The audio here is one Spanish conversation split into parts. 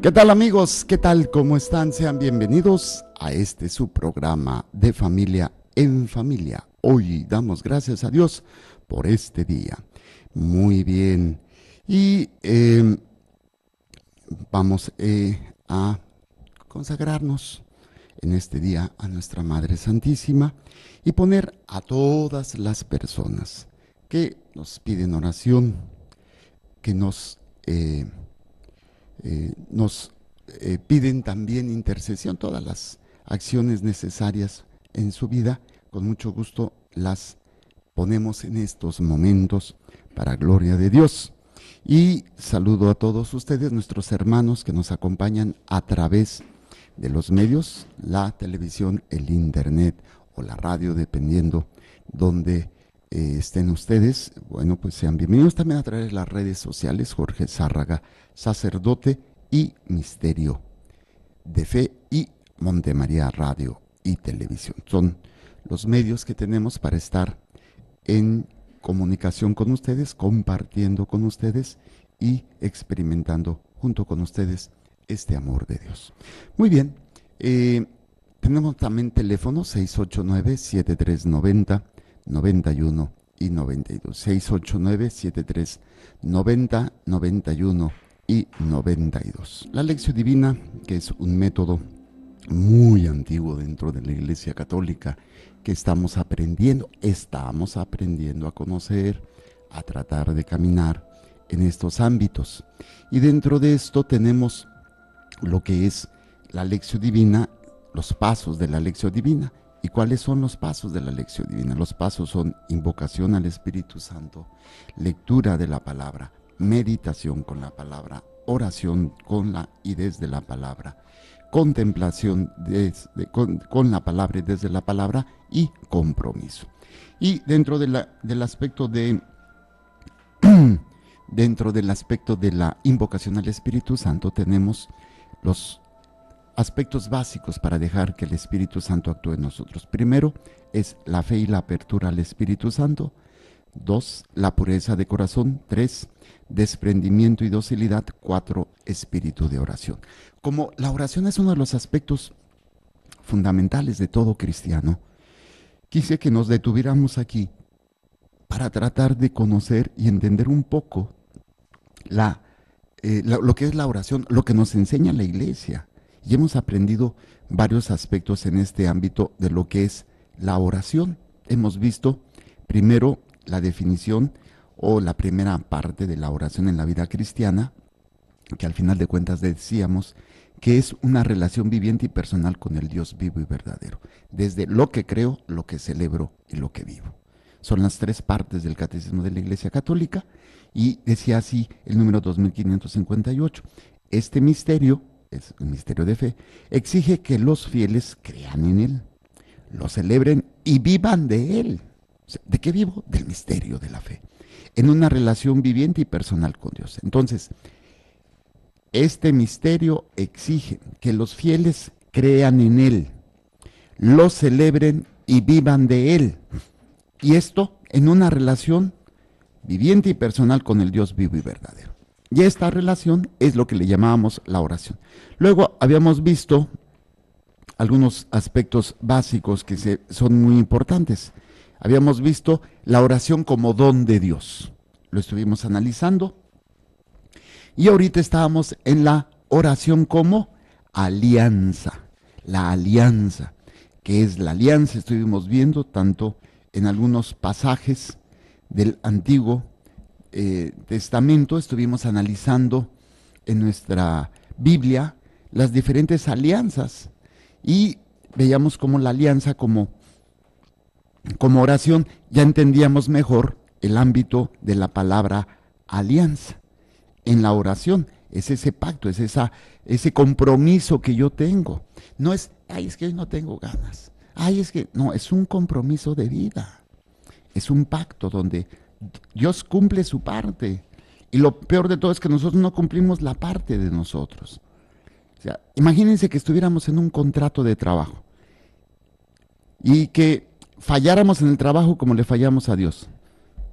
¿Qué tal, amigos? ¿Qué tal? ¿Cómo están? Sean bienvenidos a este su programa de Familia en Familia. Hoy damos gracias a Dios por este día. Muy bien. Y vamos a consagrarnos en este día a nuestra Madre Santísima y poner a todas las personas que nos piden oración, que nos piden también intercesión, todas las acciones necesarias en su vida, con mucho gusto las ponemos en estos momentos para gloria de Dios. Y saludo a todos ustedes, nuestros hermanos que nos acompañan a través de los medios, la televisión, el internet o la radio, dependiendo donde estén ustedes. Bueno, pues sean bienvenidos también a través de las redes sociales. Jorge Zárraga, sacerdote y misterio de fe, y Montemaría Radio y Televisión. Son los medios que tenemos para estar en comunicación con ustedes, compartiendo con ustedes y experimentando junto con ustedes este amor de Dios. Muy bien, tenemos también teléfono 689-7390, 91 y 92. 689-7390, 91 y 92. La Lección Divina, que es un método muy antiguo dentro de la Iglesia Católica, que estamos aprendiendo a conocer, a tratar de caminar en estos ámbitos. Y dentro de esto tenemos lo que es la Lección Divina, los pasos de la Lección Divina. ¿Y cuáles son los pasos de la Lección Divina? Los pasos son invocación al Espíritu Santo, lectura de la palabra, meditación con la palabra, oración con la y desde la palabra, contemplación con la palabra y desde la palabra, y compromiso. Y dentro del aspecto de dentro del aspecto de la invocación al Espíritu Santo tenemos los aspectos básicos para dejar que el Espíritu Santo actúe en nosotros. Primero es la fe y la apertura al Espíritu Santo. 2, la pureza de corazón. 3, desprendimiento y docilidad. 4, espíritu de oración. Como la oración es uno de los aspectos fundamentales de todo cristiano, quise que nos detuviéramos aquí para tratar de conocer y entender un poco lo que es la oración, lo que nos enseña la Iglesia. Y hemos aprendido varios aspectos en este ámbito de lo que es la oración. Hemos visto primero la definición o la primera parte de la oración en la vida cristiana, que al final de cuentas decíamos que es una relación viviente y personal con el Dios vivo y verdadero, desde lo que creo, lo que celebro y lo que vivo. Son las tres partes del Catecismo de la Iglesia Católica, y decía así el número 2558. Este misterio, es un misterio de fe, exige que los fieles crean en él, lo celebren y vivan de él. ¿De qué vivo? Del misterio de la fe, en una relación viviente y personal con Dios. Entonces, este misterio exige que los fieles crean en él, lo celebren y vivan de él. Y esto en una relación viviente y personal con el Dios vivo y verdadero. Y esta relación es lo que le llamábamos la oración. Luego habíamos visto algunos aspectos básicos que son muy importantes. Habíamos visto la oración como don de Dios. Lo estuvimos analizando. Y ahorita estábamos en la oración como alianza. La alianza. ¿Qué es la alianza? Estuvimos viendo tanto en algunos pasajes del Antiguo Testamento, estuvimos analizando en nuestra Biblia las diferentes alianzas y veíamos como la alianza como oración, ya entendíamos mejor el ámbito de la palabra alianza. En la oración es ese pacto, es ese compromiso que yo tengo. No es, es que hoy no tengo ganas. No, es un compromiso de vida. Es un pacto donde Dios cumple su parte. Y lo peor de todo es que nosotros no cumplimos la parte de nosotros. O sea, imagínense que estuviéramos en un contrato de trabajo y que falláramos en el trabajo como le fallamos a Dios.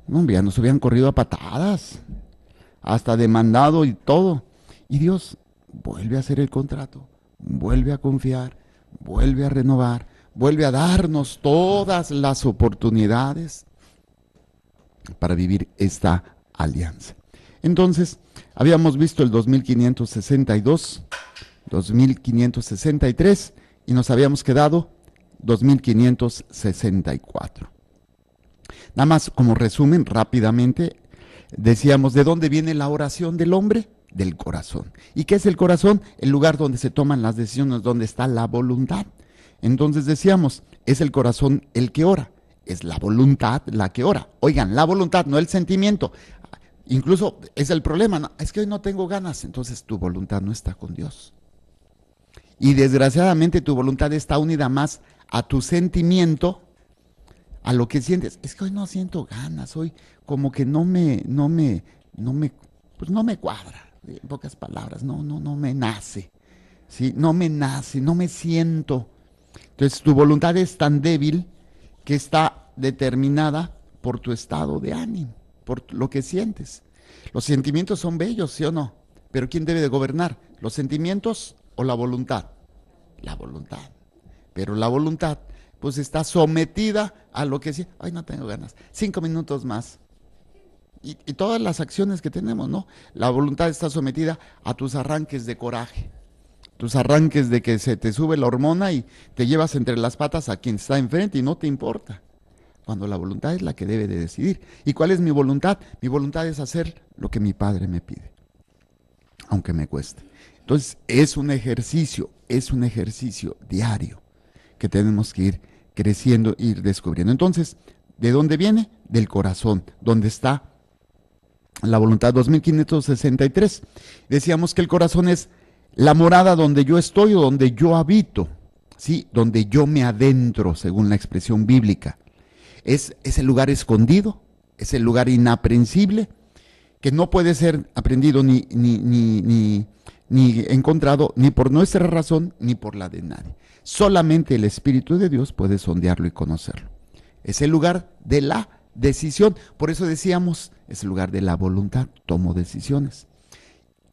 No, ya nos hubieran corrido a patadas, hasta demandado y todo. Y Dios vuelve a hacer el contrato, vuelve a confiar, vuelve a renovar, vuelve a darnos todas las oportunidades para vivir esta alianza. Entonces, habíamos visto el 2562, 2563 y nos habíamos quedado 2564. Nada más como resumen rápidamente, decíamos, ¿de dónde viene la oración del hombre? Del corazón. ¿Y qué es el corazón? El lugar donde se toman las decisiones, donde está la voluntad. Entonces decíamos, es el corazón el que ora, es la voluntad la que ora. Oigan, la voluntad, no el sentimiento. Incluso es el problema, ¿no? Es que hoy no tengo ganas, entonces tu voluntad no está con Dios. Y desgraciadamente tu voluntad está unida más a tu sentimiento, a lo que sientes. Es que hoy no siento ganas, hoy como que no me cuadra. En pocas palabras, no me nace. ¿Sí? No me nace, no me siento. Entonces tu voluntad es tan débil que está determinada por tu estado de ánimo, por lo que sientes. Los sentimientos son bellos, ¿sí o no? Pero ¿quién debe de gobernar? ¿Los sentimientos o la voluntad? La voluntad. Pero la voluntad pues está sometida a lo que sí. Ay, no tengo ganas. 5 minutos más. Y todas las acciones que tenemos, ¿no? La voluntad está sometida a tus arranques de coraje, tus arranques de que se te sube la hormona y te llevas entre las patas a quien está enfrente y no te importa. Cuando la voluntad es la que debe de decidir. ¿Y cuál es mi voluntad? Mi voluntad es hacer lo que mi padre me pide, aunque me cueste. Entonces es un ejercicio diario que tenemos que ir creciendo, ir descubriendo. Entonces, ¿de dónde viene? Del corazón, donde está la voluntad. 2563. Decíamos que el corazón es la morada donde yo estoy o donde yo habito, ¿sí? Donde yo me adentro, según la expresión bíblica. Es el lugar escondido, es el lugar inaprensible, que no puede ser aprendido ni encontrado ni por nuestra razón ni por la de nadie. Solamente el Espíritu de Dios puede sondearlo y conocerlo. Es el lugar de la decisión. Por eso decíamos, es el lugar de la voluntad. Tomo decisiones.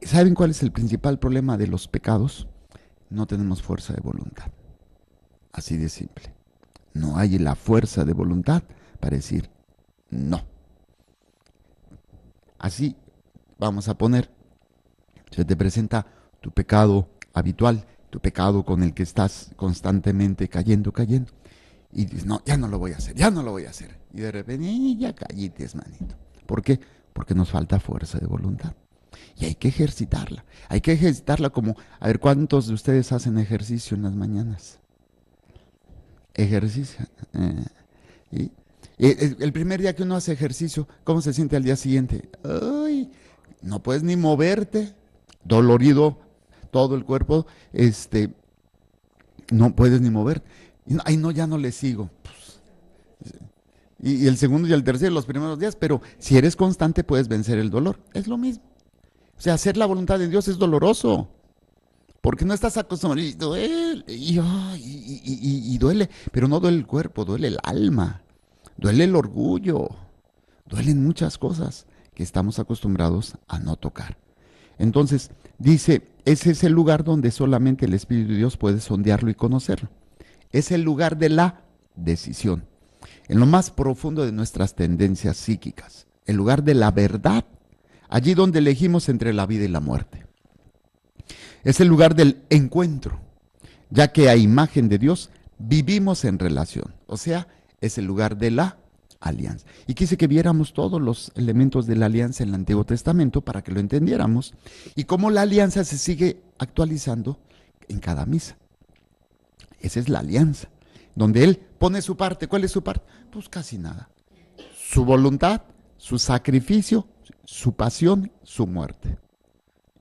¿Saben cuál es el principal problema de los pecados? No tenemos fuerza de voluntad. Así de simple. No hay la fuerza de voluntad para decir no. Así vamos a poner, se te presenta tu pecado habitual, tu pecado con el que estás constantemente cayendo, y dices, no, ya no lo voy a hacer. Y de repente, ya callites, manito. ¿Por qué? Porque nos falta fuerza de voluntad. Y hay que ejercitarla. Como, a ver, ¿cuántos de ustedes hacen ejercicio en las mañanas? Ejercicio. Y el primer día que uno hace ejercicio, ¿cómo se siente al día siguiente? Ay, no puedes ni moverte, dolorido todo el cuerpo, no puedes ni mover. Ay, no, ya no le sigo. Y el segundo y el tercero, los primeros días, pero si eres constante puedes vencer el dolor. Es lo mismo. O sea, hacer la voluntad de Dios es doloroso. Porque no estás acostumbrado y duele, y duele, pero no duele el cuerpo, duele el alma, duele el orgullo, duelen muchas cosas que estamos acostumbrados a no tocar. Entonces, dice, ese es el lugar donde solamente el Espíritu de Dios puede sondearlo y conocerlo. Es el lugar de la decisión, en lo más profundo de nuestras tendencias psíquicas, el lugar de la verdad, allí donde elegimos entre la vida y la muerte. Es el lugar del encuentro, ya que a imagen de Dios vivimos en relación. O sea, es el lugar de la alianza. Y quise que viéramos todos los elementos de la alianza en el Antiguo Testamento para que lo entendiéramos y cómo la alianza se sigue actualizando en cada misa. Esa es la alianza, donde Él pone su parte. ¿Cuál es su parte? Pues casi nada. Su voluntad, su sacrificio, su pasión, su muerte.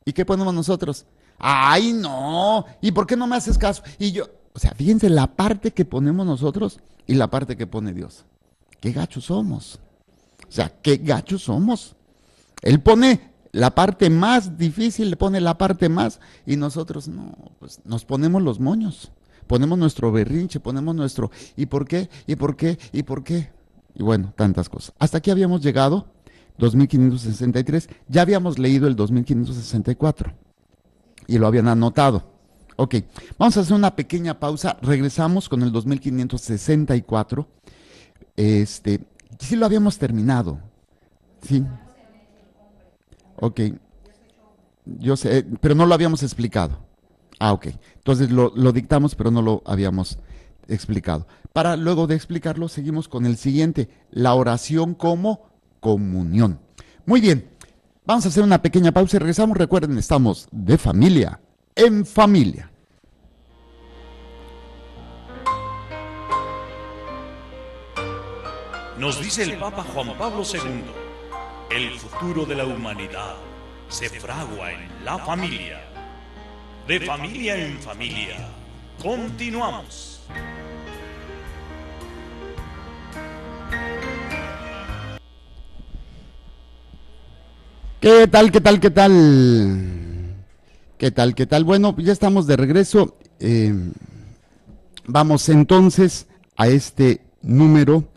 ¿Y qué ponemos nosotros? ¡Ay, no! ¿Y por qué no me haces caso? Y yo, o sea, fíjense la parte que ponemos nosotros y la parte que pone Dios. ¡Qué gachos somos! O sea, ¡qué gachos somos! Él pone la parte más difícil, le pone la parte más, y nosotros no, pues nos ponemos los moños. Ponemos nuestro berrinche, ponemos nuestro ¿y por qué? ¿Y por qué? ¿Y por qué? Y bueno, tantas cosas. Hasta aquí habíamos llegado, 2563, ya habíamos leído el 2564. y lo habían anotado. Ok, vamos a hacer una pequeña pausa, regresamos con el 2564. Sí lo habíamos terminado, sí, ok, yo sé, pero no lo habíamos explicado. Ah, ok, entonces lo dictamos, pero no lo habíamos explicado. Para luego de explicarlo, seguimos con el siguiente, la oración como comunión. Muy bien, vamos a hacer una pequeña pausa y regresamos. Recuerden, estamos de familia, en familia. Nos dice el Papa Juan Pablo II, el futuro de la humanidad se fragua en la familia. De familia en familia, continuamos. ¿Qué tal, qué tal, qué tal? ¿Qué tal, qué tal? Bueno, ya estamos de regreso. Vamos entonces a este número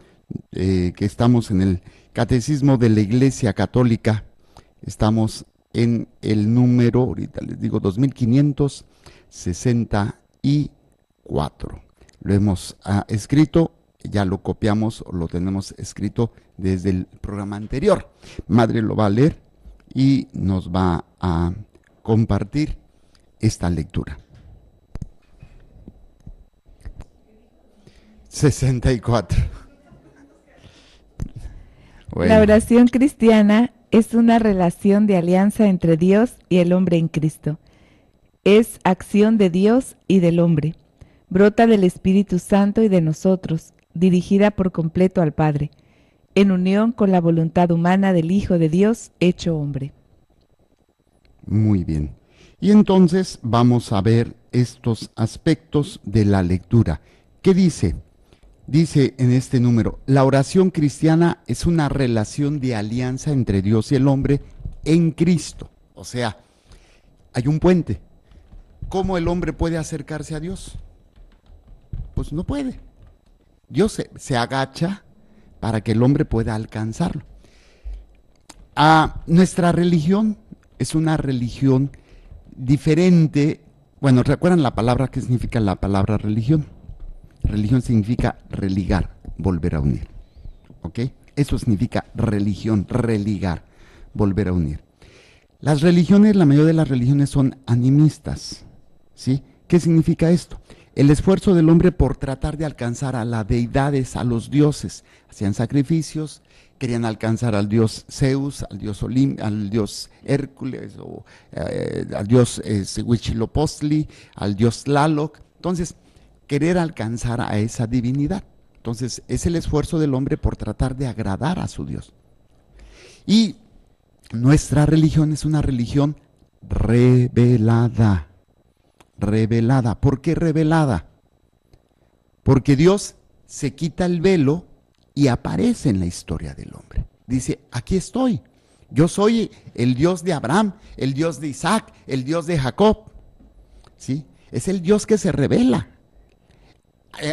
que estamos en el Catecismo de la Iglesia Católica. Estamos en el número, ahorita les digo, 2564. Lo hemos escrito, ya lo copiamos o lo tenemos escrito desde el programa anterior. Madre lo va a leer y nos va a compartir esta lectura. 64. Bueno. La oración cristiana es una relación de alianza entre Dios y el hombre en Cristo. Es acción de Dios y del hombre. Brota del Espíritu Santo y de nosotros, dirigida por completo al Padre, en unión con la voluntad humana del Hijo de Dios hecho hombre. Muy bien. Y entonces vamos a ver estos aspectos de la lectura. ¿Qué dice? Dice en este número, la oración cristiana es una relación de alianza entre Dios y el hombre en Cristo. O sea, hay un puente. ¿Cómo el hombre puede acercarse a Dios? Pues no puede. Dios se agacha para que el hombre pueda alcanzarlo. Nuestra religión es una religión diferente. Bueno, ¿recuerdan la palabra? ¿Qué significa la palabra religión? Religión significa religar, volver a unir. ¿Ok? Eso significa religión, religar, volver a unir. Las religiones, la mayoría de las religiones son animistas. ¿Sí? ¿Qué significa esto? El esfuerzo del hombre por tratar de alcanzar a las deidades, a los dioses. Hacían sacrificios, querían alcanzar al dios Zeus, al dios al dios Hércules, o al dios Huitzilopochtli, al dios Tlaloc. Entonces, querer alcanzar a esa divinidad. Entonces, es el esfuerzo del hombre por tratar de agradar a su Dios. Y nuestra religión es una religión revelada. Revelada. ¿Por qué revelada? Porque Dios se quita el velo y aparece en la historia del hombre. Dice, aquí estoy. Yo soy el Dios de Abraham, el Dios de Isaac, el Dios de Jacob. ¿Sí? Es el Dios que se revela.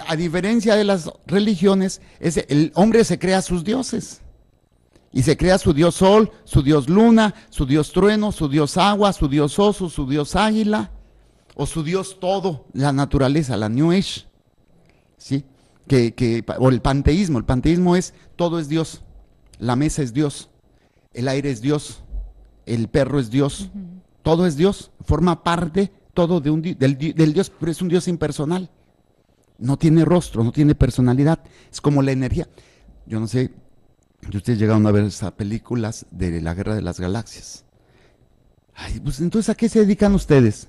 A diferencia de las religiones, el hombre se crea sus dioses. Y se crea su dios sol, su dios luna, su dios trueno, su dios agua, su dios oso, su dios águila, o su dios todo, la naturaleza, la New Age. ¿Sí? O el panteísmo. El panteísmo es, todo es Dios. La mesa es Dios. El aire es Dios. El perro es Dios. Todo es Dios. Forma parte todo de del Dios, pero es un Dios impersonal. No tiene rostro, no tiene personalidad. Es como la energía. Yo no sé si ustedes llegaron a ver esas películas de la Guerra de las Galaxias. Ay, pues entonces, ¿a qué se dedican ustedes?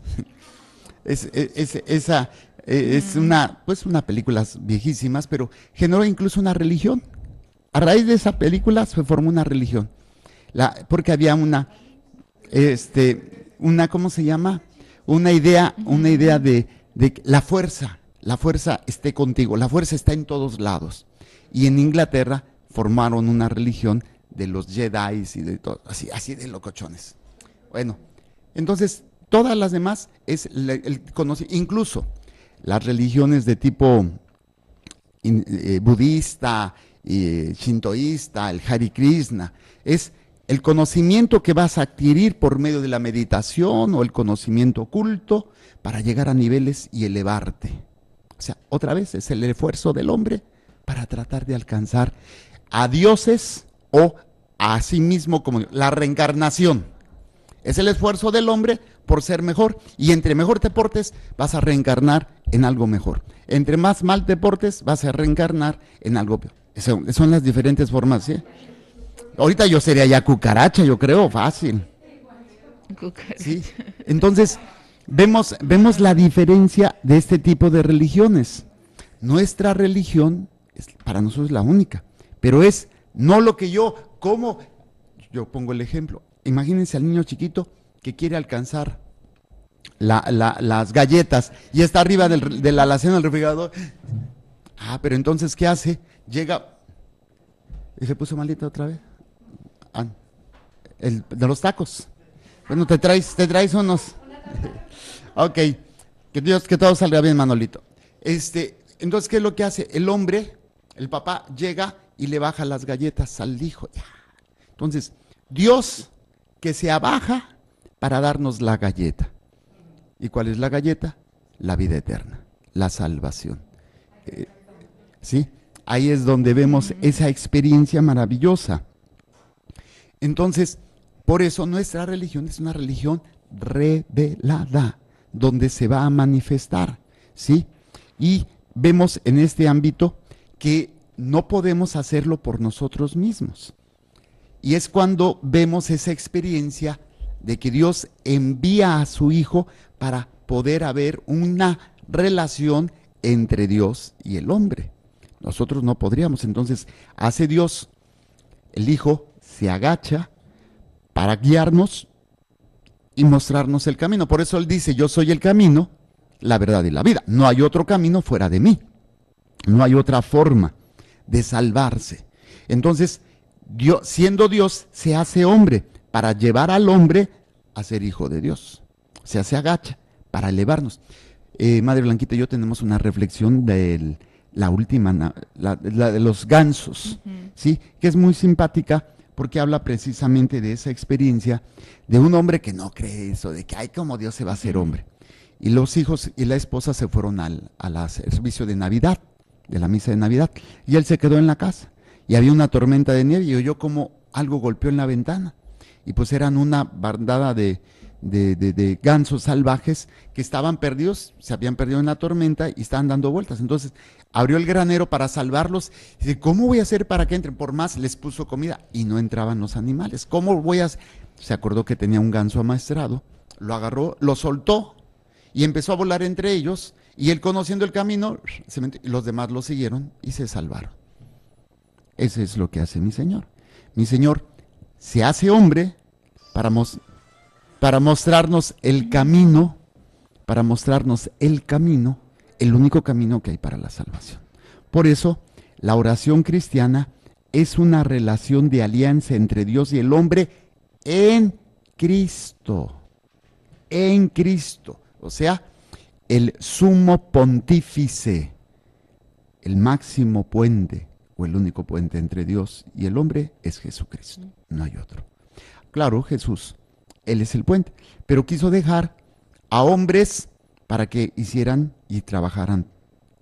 Es una películas viejísimas, pero generó incluso una religión. A raíz de esa película se formó una religión. Porque había ¿cómo se llama? Una idea de que la fuerza esté contigo, la fuerza está en todos lados. Y en Inglaterra formaron una religión de los Jedi y de todo, así de locochones. Bueno, entonces todas las demás incluso las religiones de tipo budista, shintoísta, el Hare Krishna, es el conocimiento que vas a adquirir por medio de la meditación o el conocimiento oculto para llegar a niveles y elevarte. O sea, otra vez es el esfuerzo del hombre para tratar de alcanzar a dioses o a sí mismo como la reencarnación. Es el esfuerzo del hombre por ser mejor, y entre mejor te portes vas a reencarnar en algo mejor. Entre más mal te portes vas a reencarnar en algo peor. Son las diferentes formas, ¿sí? Ahorita yo sería ya cucaracha, yo creo, fácil. ¿Sí? Entonces, vemos la diferencia de este tipo de religiones. Nuestra religión para nosotros es la única, pero es no lo que yo pongo el ejemplo. Imagínense al niño chiquito que quiere alcanzar las galletas y está arriba de la alacena del refrigerador. Pero entonces, ¿qué hace? Llega y se puso malita otra vez. De los tacos. Bueno, te traes unos. Ok, que todo salga bien, Manolito. Entonces, ¿qué es lo que hace? El hombre, el papá, llega y le baja las galletas al hijo. Entonces, Dios que se abaja para darnos la galleta. ¿Y cuál es la galleta? La vida eterna, la salvación. ¿Sí? Ahí es donde vemos esa experiencia maravillosa. Entonces, por eso nuestra religión es una religión revelada, donde se va a manifestar, ¿sí? Y vemos en este ámbito que no podemos hacerlo por nosotros mismos. Y es cuando vemos esa experiencia de que Dios envía a su Hijo para poder haber una relación entre Dios y el hombre. Nosotros no podríamos. Entonces hace Dios, el Hijo se agacha para guiarnos y mostrarnos el camino. Por eso Él dice, yo soy el camino, la verdad y la vida. No hay otro camino fuera de mí. No hay otra forma de salvarse. Entonces, Dios, siendo Dios, se hace hombre para llevar al hombre a ser hijo de Dios. Se agacha para elevarnos. Madre Blanquita y yo tenemos una reflexión de la última, la de los gansos, ¿sí? Que es muy simpática porque habla precisamente de esa experiencia de un hombre que no cree eso, de que ay, como Dios se va a hacer hombre. Y los hijos y la esposa se fueron al servicio de Navidad, de la misa de Navidad, y él se quedó en la casa. Y había una tormenta de nieve y oyó como algo golpeó en la ventana. Y pues eran una bandada de gansos salvajes que estaban perdidos, se habían perdido en la tormenta y estaban dando vueltas. Entonces abrió el granero para salvarlos. Y dice, ¿cómo voy a hacer para que entren? Por más les puso comida y no entraban los animales. ¿Cómo voy a hacer? Se acordó que tenía un ganso amaestrado, lo agarró, lo soltó y empezó a volar entre ellos. Y él, conociendo el camino, los demás lo siguieron y se salvaron. Eso es lo que hace mi Señor. Mi Señor se hace hombre para mostrarnos el camino, el único camino que hay para la salvación. Por eso, la oración cristiana es una relación de alianza entre Dios y el hombre en Cristo. En Cristo. O sea, el sumo pontífice, el máximo puente, o el único puente entre Dios y el hombre es Jesucristo, no hay otro. Claro, Jesús, Él es el puente, pero quiso dejar a hombres para que hicieran y trabajaran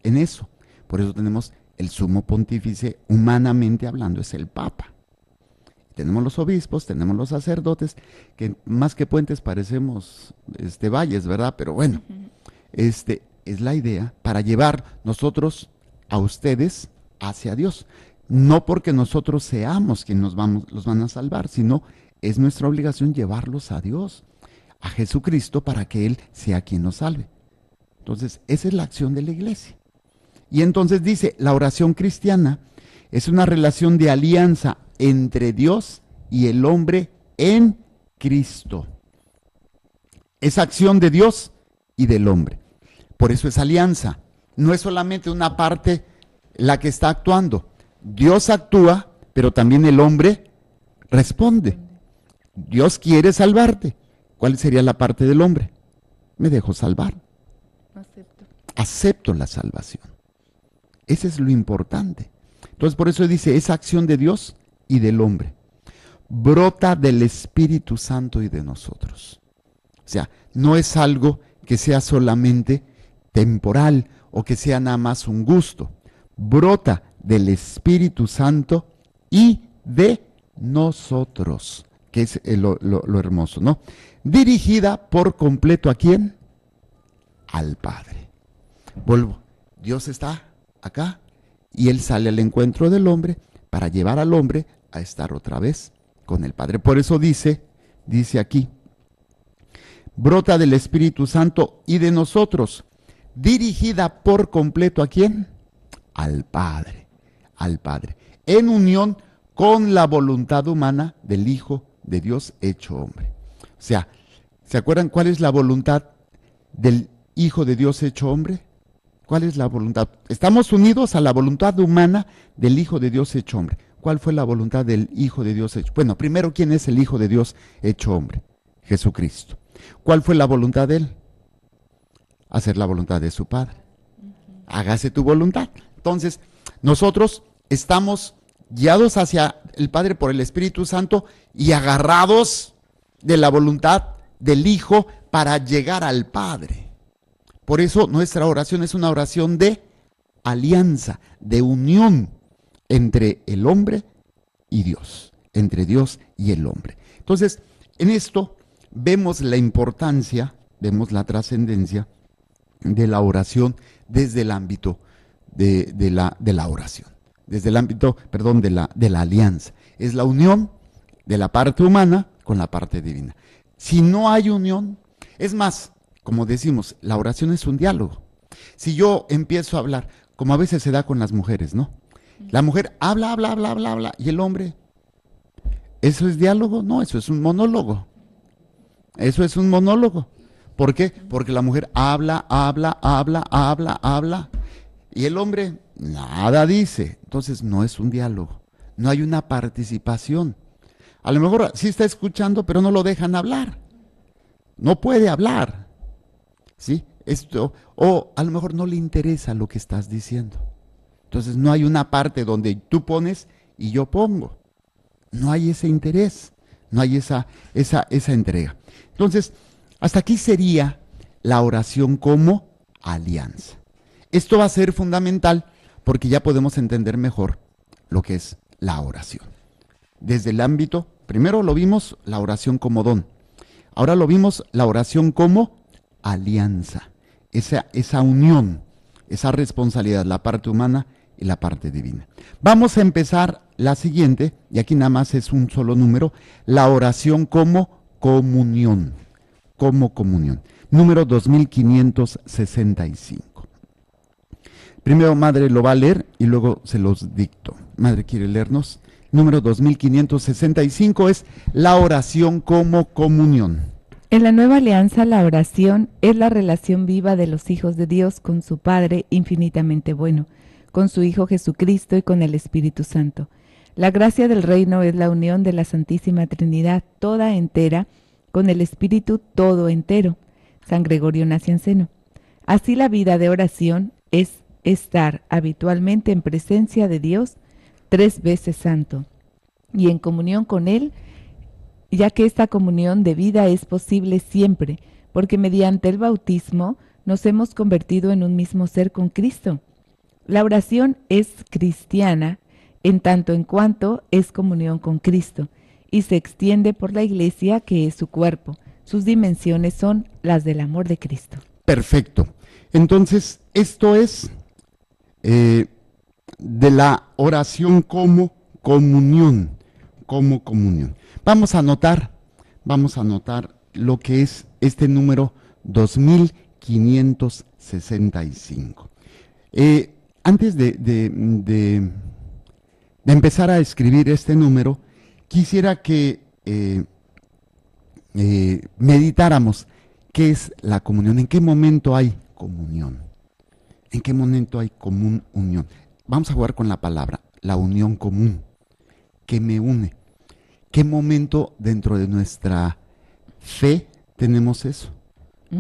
en eso. Por eso tenemos el sumo pontífice, humanamente hablando, es el Papa. Tenemos los obispos, tenemos los sacerdotes, que más que puentes parecemos valles, ¿verdad? Pero bueno, es la idea para llevar nosotros a ustedes hacia Dios, no porque nosotros seamos quienes los van a salvar, sino es nuestra obligación llevarlos a Dios, a Jesucristo, para que Él sea quien nos salve. Entonces, esa es la acción de la iglesia. Y entonces dice, la oración cristiana es una relación de alianza entre Dios y el hombre en Cristo. Es acción de Dios y del hombre. Por eso es alianza. No es solamente una parte la que está actuando. Dios actúa, pero también el hombre responde. Dios quiere salvarte. ¿Cuál sería la parte del hombre? Me dejo salvar. Acepto la salvación. Ese es lo importante. Entonces por eso dice, es acción de Dios y del hombre. brota del Espíritu Santo y de nosotros. O sea, no es algo que sea solamente temporal o que sea nada más un gusto. Brota del Espíritu Santo y de nosotros, que es lo hermoso, ¿no? Dirigida por completo, ¿a quién? Al Padre. Vuelvo, Dios está acá y Él sale al encuentro del hombre para llevar al hombre a estar otra vez con el Padre. Por eso dice aquí, brota del Espíritu Santo y de nosotros, dirigida por completo, ¿a quién? Al Padre, en unión con la voluntad humana del Hijo de Dios hecho hombre. O sea, ¿se acuerdan cuál es la voluntad del Hijo de Dios hecho hombre? ¿Cuál es la voluntad? Estamos unidos a la voluntad humana del Hijo de Dios hecho hombre. ¿Cuál fue la voluntad del Hijo de Dios hecho? Bueno, primero, ¿quién es el Hijo de Dios hecho hombre? Jesucristo. ¿Cuál fue la voluntad de Él? Hacer la voluntad de su Padre. Hágase tu voluntad. Entonces, nosotros estamos guiados hacia el Padre por el Espíritu Santo y agarrados de la voluntad del Hijo para llegar al Padre. Por eso nuestra oración es una oración de alianza, de unión entre el hombre y Dios, entre Dios y el hombre. Entonces, en esto vemos la importancia, vemos la trascendencia de la oración desde el ámbito de la oración, desde el ámbito, perdón, de la alianza. Es la unión de la parte humana con la parte divina. Si no hay unión, es más, como decimos, la oración es un diálogo. Si yo empiezo a hablar, como a veces se da con las mujeres, ¿no? La mujer habla, y el hombre, ¿eso es diálogo? No, eso es un monólogo. Eso es un monólogo. ¿Por qué? Porque la mujer habla, y el hombre nada dice. Entonces no es un diálogo, no hay una participación. A lo mejor sí está escuchando, pero no lo dejan hablar. No puede hablar, ¿sí? O a lo mejor no le interesa lo que estás diciendo. Entonces no hay una parte donde tú pones y yo pongo. No hay ese interés, no hay esa entrega. Entonces, hasta aquí sería la oración como alianza. Esto va a ser fundamental porque ya podemos entender mejor lo que es la oración. Desde el ámbito, primero lo vimos la oración como don. Ahora lo vimos la oración como alianza. Esa unión, esa responsabilidad, la parte humana y la parte divina. Vamos a empezar la siguiente, y aquí nada más es un solo número, la oración como comunión. Como comunión. Número 2565. Primero Madre lo va a leer y luego se los dicto. Madre quiere leernos. Número 2565 es la oración como comunión. En la nueva alianza, la oración es la relación viva de los hijos de Dios con su Padre infinitamente bueno, con su Hijo Jesucristo y con el Espíritu Santo. La gracia del reino es la unión de la Santísima Trinidad toda entera con el Espíritu todo entero. San Gregorio Nacianceno. Así la vida de oración es estar habitualmente en presencia de Dios 3 veces santo y en comunión con Él, ya que esta comunión de vida es posible siempre, porque mediante el bautismo nos hemos convertido en un mismo ser con Cristo. La oración es cristiana en tanto en cuanto es comunión con Cristo y se extiende por la Iglesia, que es su cuerpo. Sus dimensiones son las del amor de Cristo. Perfecto. Entonces, esto es de la oración como comunión, Vamos a anotar lo que es este número 2565. Antes de empezar a escribir este número, quisiera que meditáramos qué es la comunión, en qué momento hay comunión, en qué momento hay unión. Vamos a jugar con la palabra, la unión común, que me une. ¿Qué momento dentro de nuestra fe tenemos eso?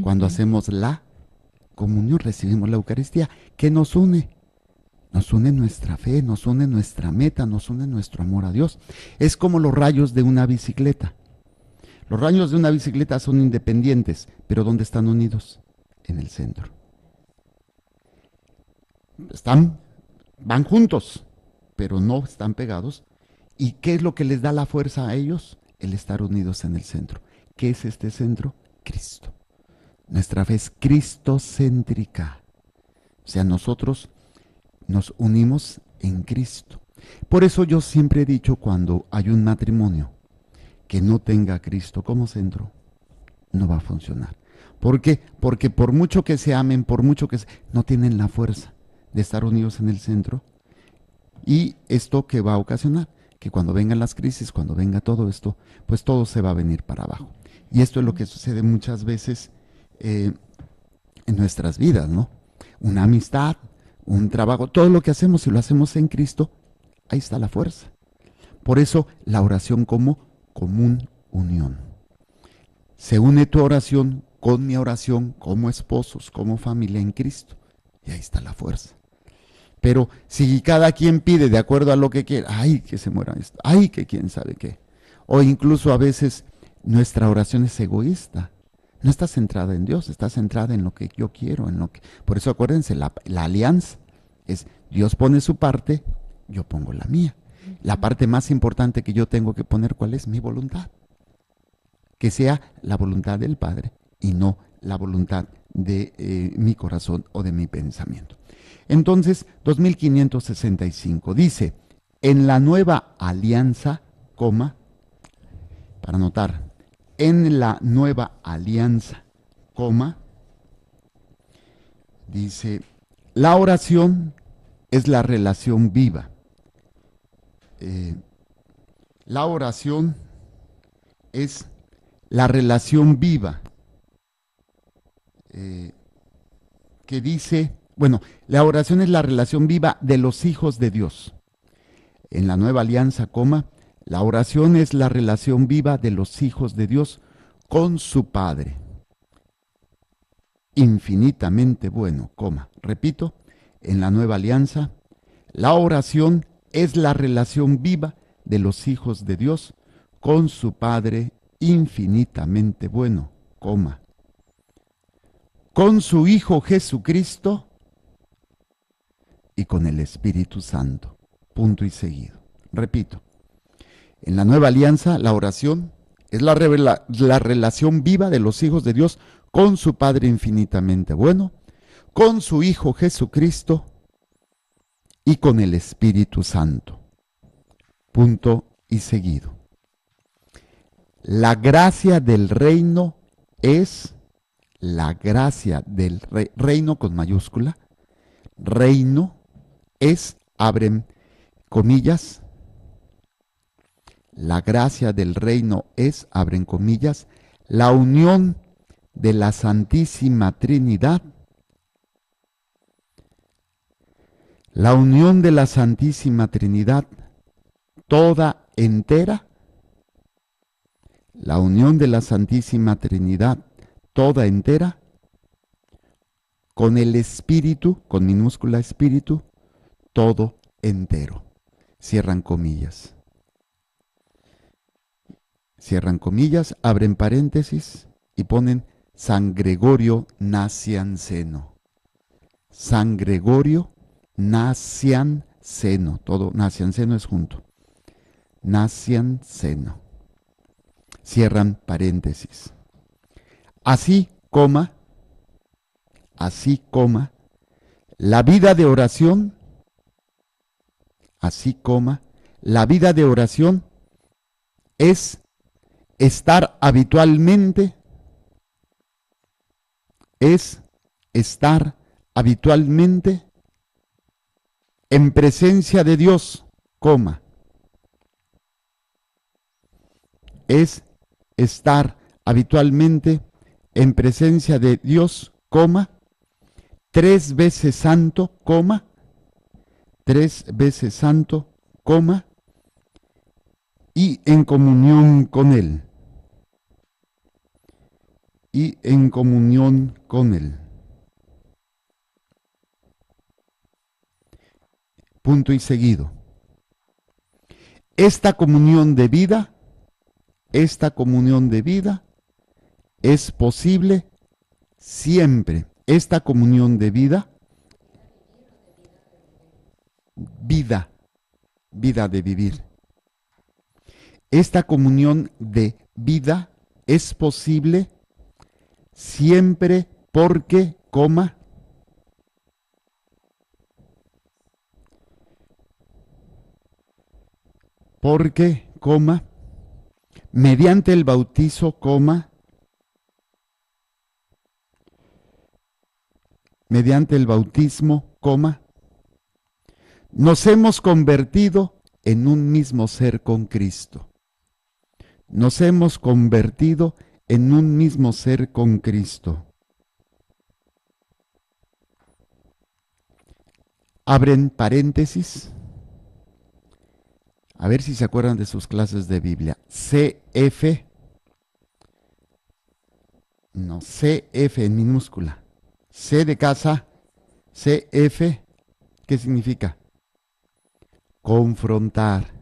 Cuando hacemos la comunión, recibimos la Eucaristía. ¿Qué nos une? Nos une nuestra fe, nos une nuestra meta, nos une nuestro amor a Dios. Es como los rayos de una bicicleta. Los rayos de una bicicleta son independientes, pero ¿dónde están unidos? En el centro. Van juntos, pero no están pegados. ¿Y qué es lo que les da la fuerza a ellos? El estar unidos en el centro. ¿Qué es este centro? Cristo. Nuestra fe es cristocéntrica. O sea, nosotros nos unimos en Cristo. Por eso yo siempre he dicho, cuando hay un matrimonio que no tenga a Cristo como centro, no va a funcionar. ¿Por qué? Porque por mucho que se amen, por mucho que no tienen la fuerza de estar unidos en el centro. Y esto que va a ocasionar, que cuando vengan las crisis, cuando venga todo esto, pues todo se va a venir para abajo. Y esto es lo que sucede muchas veces en nuestras vidas, ¿no? Una amistad, un trabajo, todo lo que hacemos, si lo hacemos en Cristo, ahí está la fuerza. Por eso la oración como común unión. Se une tu oración con mi oración como esposos, como familia en Cristo. Y ahí está la fuerza. Pero si cada quien pide de acuerdo a lo que quiere, ay, que se muera esto, ay, que quién sabe qué. O incluso a veces nuestra oración es egoísta. No está centrada en Dios, está centrada en lo que yo quiero, en lo que. Por eso acuérdense, la alianza es Dios pone su parte, yo pongo la mía. La parte más importante que yo tengo que poner, ¿cuál es? Mi voluntad. Que sea la voluntad del Padre y no la voluntad de mi corazón o de mi pensamiento. Entonces, 2565 dice, en la nueva alianza, coma, para anotar, en la nueva alianza, coma, dice, la oración es la relación viva. La oración es la relación viva que dice, bueno, la oración es la relación viva de los hijos de Dios. En la nueva alianza, coma, la oración es la relación viva de los hijos de Dios con su Padre. Infinitamente bueno, coma. Repito, en la nueva alianza, la oración es la relación viva de los hijos de Dios con su Padre infinitamente bueno, coma. Con su Hijo Jesucristo y con el Espíritu Santo. Punto y seguido. Repito, en la nueva alianza la oración es la relación viva de los hijos de Dios con su Padre infinitamente bueno, con su Hijo Jesucristo y con el Espíritu Santo. Punto y seguido. La gracia del reino es la gracia del reino con mayúscula. Reino es, abren comillas, la gracia del reino es, abren comillas, la unión de la Santísima Trinidad. La unión de la Santísima Trinidad toda entera. La unión de la Santísima Trinidad toda entera con el Espíritu, con minúscula Espíritu, todo entero. Cierran comillas. Cierran comillas, abren paréntesis y ponen San Gregorio Nacianceno. San Gregorio Nacianceno. Todo Nacianceno es junto. Nacianceno. Cierran paréntesis. Así, coma, la vida de oración, así, coma, la vida de oración es estar habitualmente en presencia de Dios, coma, es estar habitualmente en presencia de Dios, coma, 3 veces santo, coma, 3 veces santo, coma, y en comunión con Él. Y en comunión con Él. punto y seguido. Esta comunión de vida es posible siempre. Esta comunión de vida de vivir. Esta comunión de vida es posible siempre porque, mediante el bautizo, mediante el bautismo, nos hemos convertido en un mismo ser con Cristo. Nos hemos convertido en un mismo ser con Cristo. Abren paréntesis. A ver si se acuerdan de sus clases de Biblia. CF en minúscula. C de casa, CF, ¿qué significa? Confrontar.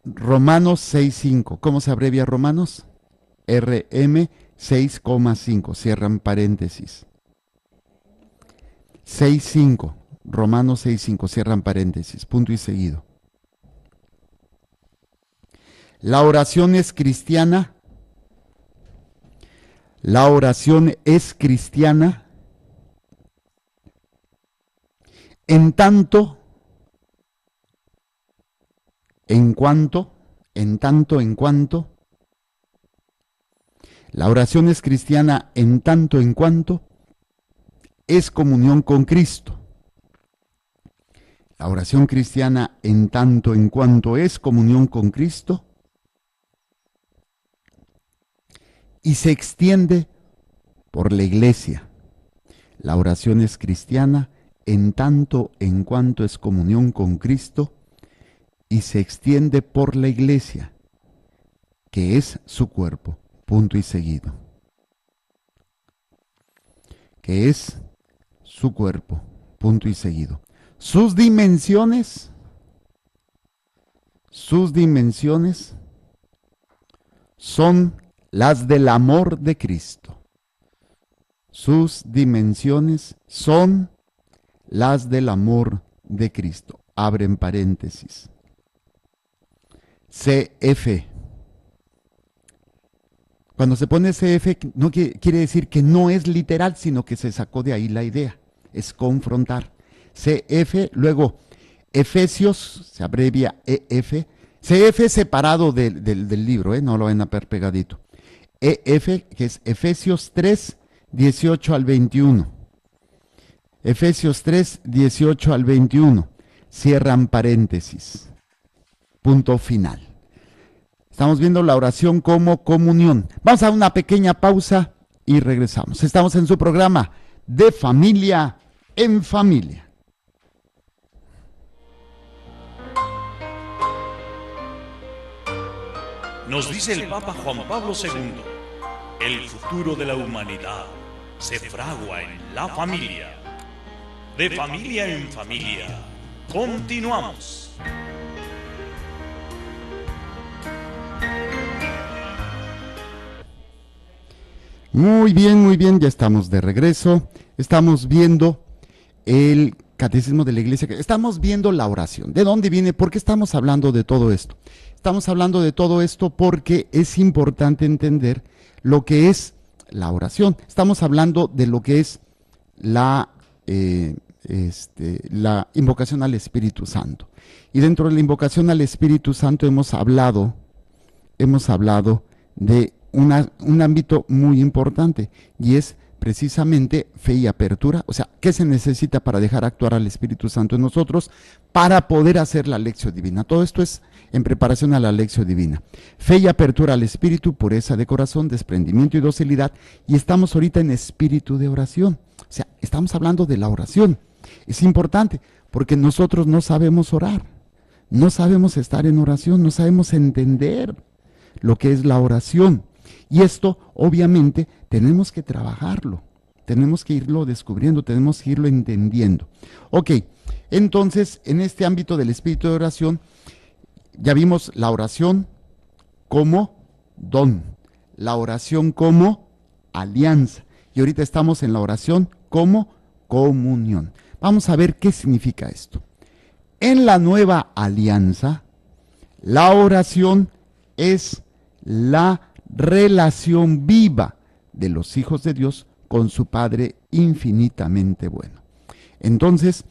Romanos 6.5. ¿Cómo se abrevia Romanos? RM 6,5. Cierran paréntesis. 6.5. Romanos 6.5. Cierran paréntesis. Punto y seguido. La oración es cristiana. La oración es cristiana en tanto, en cuanto, la oración es cristiana en tanto en cuanto es comunión con Cristo. La oración cristiana en tanto en cuanto es comunión con Cristo y se extiende por la iglesia. La oración es cristiana en tanto en cuanto es comunión con Cristo y se extiende por la iglesia, que es su cuerpo, punto y seguido. Que es su cuerpo, punto y seguido. Sus dimensiones son las del amor de Cristo. Sus dimensiones son las del amor de Cristo. Abren paréntesis. CF. Cuando se pone CF, no quiere decir que no es literal, sino que se sacó de ahí la idea. Es confrontar. CF, luego Efesios, se abrevia EF. CF separado del libro, no lo van a ver pegadito. EF, que es Efesios 3, 18 al 21. Efesios 3, 18 al 21. Cierran paréntesis. Punto final. Estamos viendo la oración como comunión. Vamos a una pequeña pausa y regresamos. Estamos en su programa De Familia en Familia. Nos dice el Papa Juan Pablo II, el futuro de la humanidad se fragua en la familia. De familia en familia, continuamos. Muy bien, ya estamos de regreso. Estamos viendo el Catecismo de la Iglesia. Estamos viendo la oración. ¿De dónde viene? ¿Por qué estamos hablando de todo esto? Estamos hablando de todo esto porque es importante entender lo que es la oración. Estamos hablando de lo que es la invocación al Espíritu Santo. Y dentro de la invocación al Espíritu Santo hemos hablado de un ámbito muy importante, y es precisamente fe y apertura. O sea, ¿qué se necesita para dejar actuar al Espíritu Santo en nosotros para poder hacer la lección divina? Todo esto es en preparación a la lección divina. Fe y apertura al Espíritu, pureza de corazón, desprendimiento y docilidad. Y estamos ahorita en espíritu de oración. O sea, estamos hablando de la oración. Es importante porque nosotros no sabemos orar, no sabemos estar en oración, no sabemos entender lo que es la oración. Y esto, obviamente, tenemos que trabajarlo. tenemos que irlo descubriendo, tenemos que irlo entendiendo. Ok, entonces en este ámbito del espíritu de oración, ya vimos la oración como don, la oración como alianza, y ahorita estamos en la oración como comunión. Vamos a ver qué significa esto. En la nueva alianza, la oración es la relación viva de los hijos de Dios con su Padre infinitamente bueno. Entonces,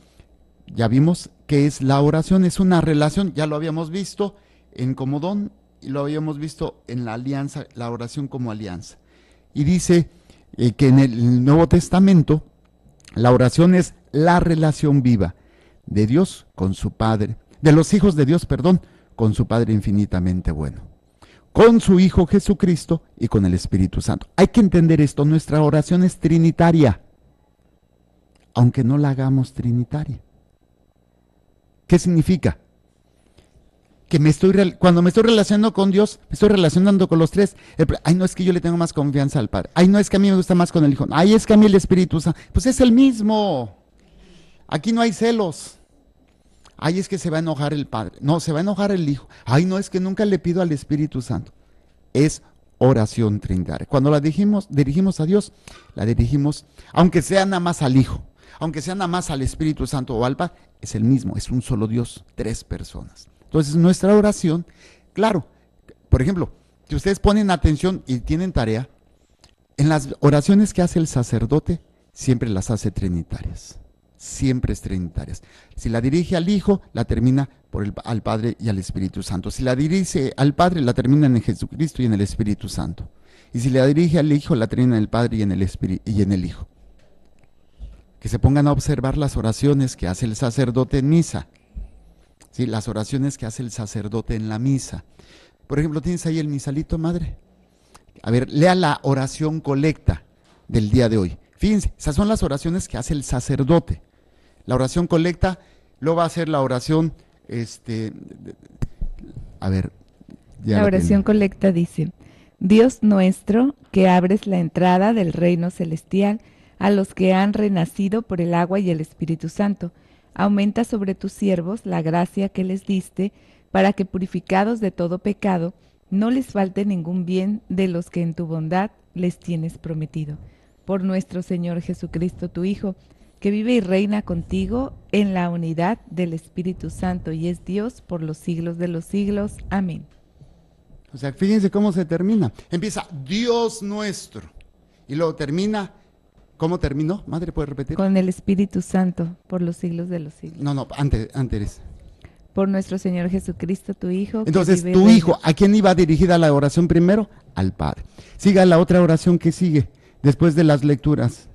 ya vimos que es la oración, es una relación, ya lo habíamos visto en como don y lo habíamos visto en la alianza, la oración como alianza. Y dice que en el Nuevo Testamento la oración es la relación viva de Dios con su Padre, de los hijos de Dios, perdón, con su Padre infinitamente bueno, con su Hijo Jesucristo y con el Espíritu Santo. Hay que entender esto, nuestra oración es trinitaria, aunque no la hagamos trinitaria. ¿Qué significa? Que cuando me estoy relacionando con Dios, me estoy relacionando con los tres. Ay, no, es que yo le tengo más confianza al Padre. Ay, no, es que a mí me gusta más con el Hijo. Ay, es que a mí el Espíritu Santo. Pues es el mismo. Aquí no hay celos. Ay, es que se va a enojar el Padre. No, se va a enojar el Hijo. Ay, no, es que nunca le pido al Espíritu Santo. Es oración trinitaria. Cuando la dirigimos a Dios, la dirigimos, aunque sea nada más al Hijo, aunque sea nada más al Espíritu Santo o al Padre, es el mismo, es un solo Dios, tres personas. Entonces nuestra oración, claro, por ejemplo, si ustedes ponen atención y tienen tarea, en las oraciones que hace el sacerdote, siempre las hace trinitarias, siempre es trinitarias. Si la dirige al Hijo, la termina al Padre y al Espíritu Santo. Si la dirige al Padre, la termina en Jesucristo y en el Espíritu Santo. Y si la dirige al Hijo, la termina en el Padre y en el Hijo. Que se pongan a observar las oraciones que hace el sacerdote en misa. ¿Sí? Las oraciones que hace el sacerdote en la misa. Por ejemplo, ¿tienes ahí el misalito, madre? A ver, lea la oración colecta del día de hoy. Fíjense, esas son las oraciones que hace el sacerdote. La oración colecta, luego va a ser la oración, a ver. La oración colecta dice: Dios nuestro, que abres la entrada del reino celestial a los que han renacido por el agua y el Espíritu Santo, aumenta sobre tus siervos la gracia que les diste, para que purificados de todo pecado, no les falte ningún bien de los que en tu bondad les tienes prometido. Por nuestro Señor Jesucristo, tu Hijo, que vive y reina contigo en la unidad del Espíritu Santo y es Dios por los siglos de los siglos. Amén. O sea, fíjense cómo se termina. Empieza Dios nuestro y luego termina. ¿Cómo terminó? Madre, ¿puede repetir? Con el Espíritu Santo, por los siglos de los siglos. No, antes. Por nuestro Señor Jesucristo, tu Hijo. Entonces, tu Hijo, ¿a quién iba dirigida la oración primero? Al Padre. Siga la otra oración que sigue, después de las lecturas,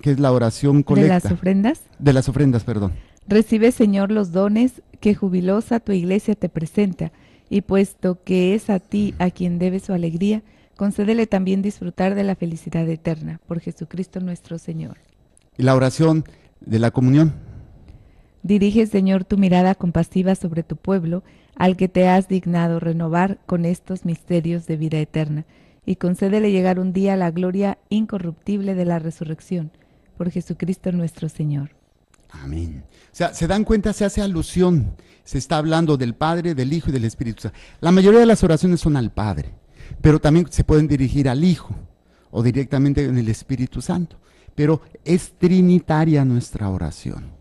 que es la oración colecta. ¿De las ofrendas? De las ofrendas, perdón. Recibe, Señor, los dones que jubilosa tu iglesia te presenta, y puesto que es a ti a quien debe su alegría, concédele también disfrutar de la felicidad eterna, por Jesucristo nuestro Señor. Y la oración de la comunión. Dirige, Señor, tu mirada compasiva sobre tu pueblo, al que te has dignado renovar con estos misterios de vida eterna, y concédele llegar un día a la gloria incorruptible de la resurrección, por Jesucristo nuestro Señor. Amén. O sea, se dan cuenta, se hace alusión, se está hablando del Padre, del Hijo y del Espíritu Santo. La mayoría de las oraciones son al Padre, pero también se pueden dirigir al Hijo o directamente en el Espíritu Santo. Pero es trinitaria nuestra oración.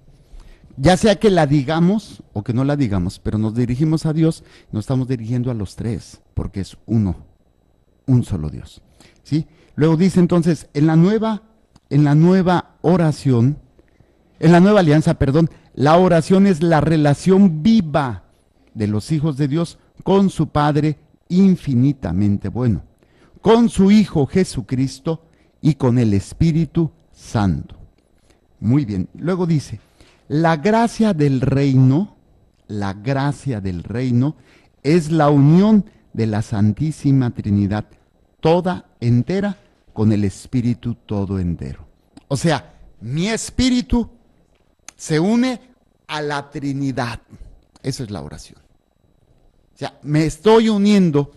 Ya sea que la digamos o que no la digamos, pero nos dirigimos a Dios, nos estamos dirigiendo a los tres, porque es uno, un solo Dios. ¿Sí? Luego dice entonces, en la nueva oración, en la nueva alianza, la oración es la relación viva de los hijos de Dios con su Padre infinitamente bueno, con su Hijo Jesucristo y con el Espíritu Santo. Muy bien, luego dice, la gracia del reino es la unión de la Santísima Trinidad toda entera con el Espíritu todo entero. O sea, mi espíritu se une a la Trinidad. Eso es la oración. O sea, me estoy uniendo,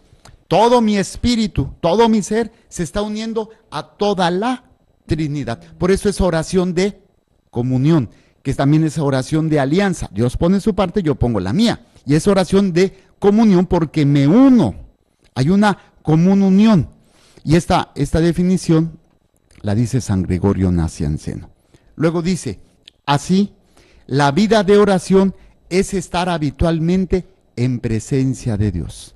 todo mi espíritu, todo mi ser se está uniendo a toda la Trinidad. Por eso es oración de comunión, que también es oración de alianza. Dios pone su parte, yo pongo la mía. Y es oración de comunión porque me uno. Hay una común unión. Y esta definición la dice San Gregorio Nacianceno. Luego dice, así, la vida de oración es estar habitualmente en presencia de Dios.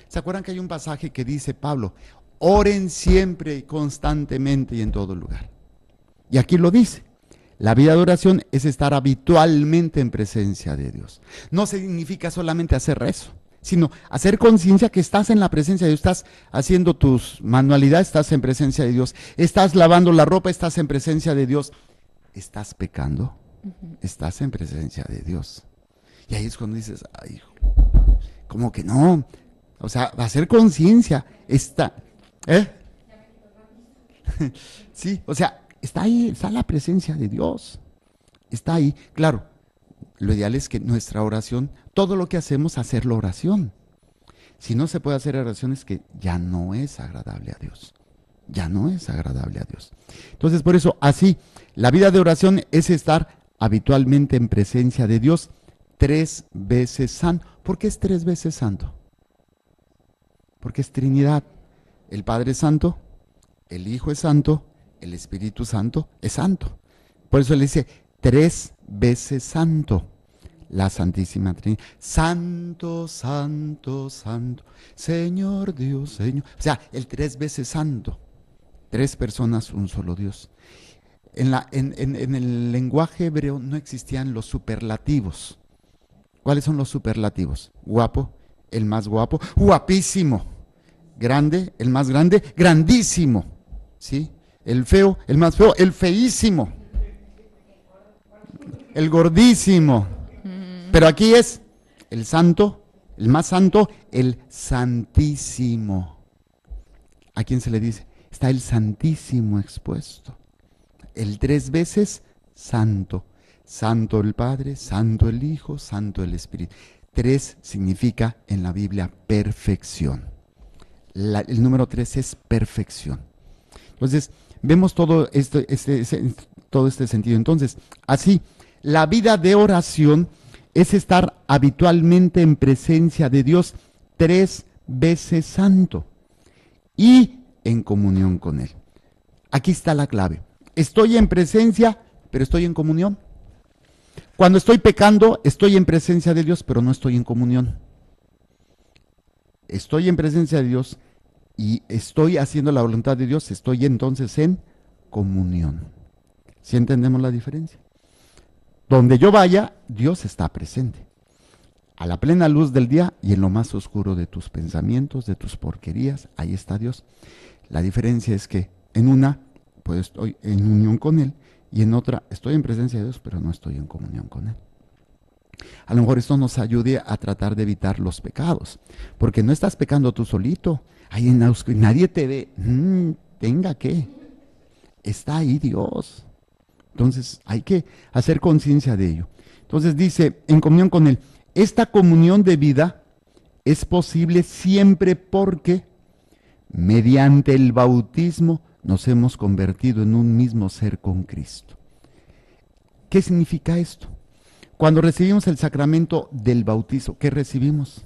¿Se acuerdan que hay un pasaje que dice Pablo, oren siempre y constantemente y en todo lugar? Y aquí lo dice, la vida de oración es estar habitualmente en presencia de Dios. No significa solamente hacer rezo, sino hacer conciencia que estás en la presencia de Dios, estás haciendo tus manualidades, estás en presencia de Dios, estás lavando la ropa, estás en presencia de Dios, estás pecando, estás en presencia de Dios. Y ahí es cuando dices, ay, hijo, como que no, o sea, hacer conciencia está, sí, o sea, está ahí, está la presencia de Dios, está ahí, claro. Lo ideal es que nuestra oración, todo lo que hacemos, hacerlo oración. Si no se puede hacer oración es que ya no es agradable a Dios. Ya no es agradable a Dios. Entonces, por eso, así, la vida de oración es estar habitualmente en presencia de Dios 3 veces santo. ¿Por qué es 3 veces santo? Porque es Trinidad. El Padre es santo, el Hijo es santo, el Espíritu Santo es santo. Por eso le dice 3 veces santo. La Santísima Trinidad. Santo, santo, santo, Señor Dios, Señor. O sea, el 3 veces santo. 3 personas, un solo Dios. En el lenguaje hebreo no existían los superlativos. ¿Cuáles son los superlativos? Guapo, el más guapo. Guapísimo. Grande, el más grande. Grandísimo. ¿Sí? El feo, el más feo. El feísimo. El gordísimo. Pero aquí es el santo, el más santo, el santísimo. ¿A quién se le dice? Está el santísimo expuesto. El 3 veces santo. Santo el Padre, santo el Hijo, santo el Espíritu. 3 significa en la Biblia perfección. El número 3 es perfección. Entonces, vemos todo todo este sentido. Entonces, así, la vida de oración es estar habitualmente en presencia de Dios 3 veces santo y en comunión con Él. Aquí está la clave. Estoy en presencia, pero estoy en comunión. Cuando estoy pecando, estoy en presencia de Dios, pero no estoy en comunión. Estoy en presencia de Dios y estoy haciendo la voluntad de Dios, estoy entonces en comunión. ¿Sí entendemos la diferencia? Donde yo vaya, Dios está presente. A la plena luz del día y en lo más oscuro de tus pensamientos, de tus porquerías, ahí está Dios. La diferencia es que en una, pues estoy en unión con Él, y en otra, estoy en presencia de Dios, pero no estoy en comunión con Él. A lo mejor esto nos ayude a tratar de evitar los pecados, porque no estás pecando tú solito, ahí en la oscuridad, nadie te ve, tenga que, está ahí Dios. Entonces hay que hacer conciencia de ello. Entonces dice, en comunión con Él, esta comunión de vida es posible siempre porque mediante el bautismo nos hemos convertido en un mismo ser con Cristo. ¿Qué significa esto? Cuando recibimos el sacramento del bautizo, ¿qué recibimos?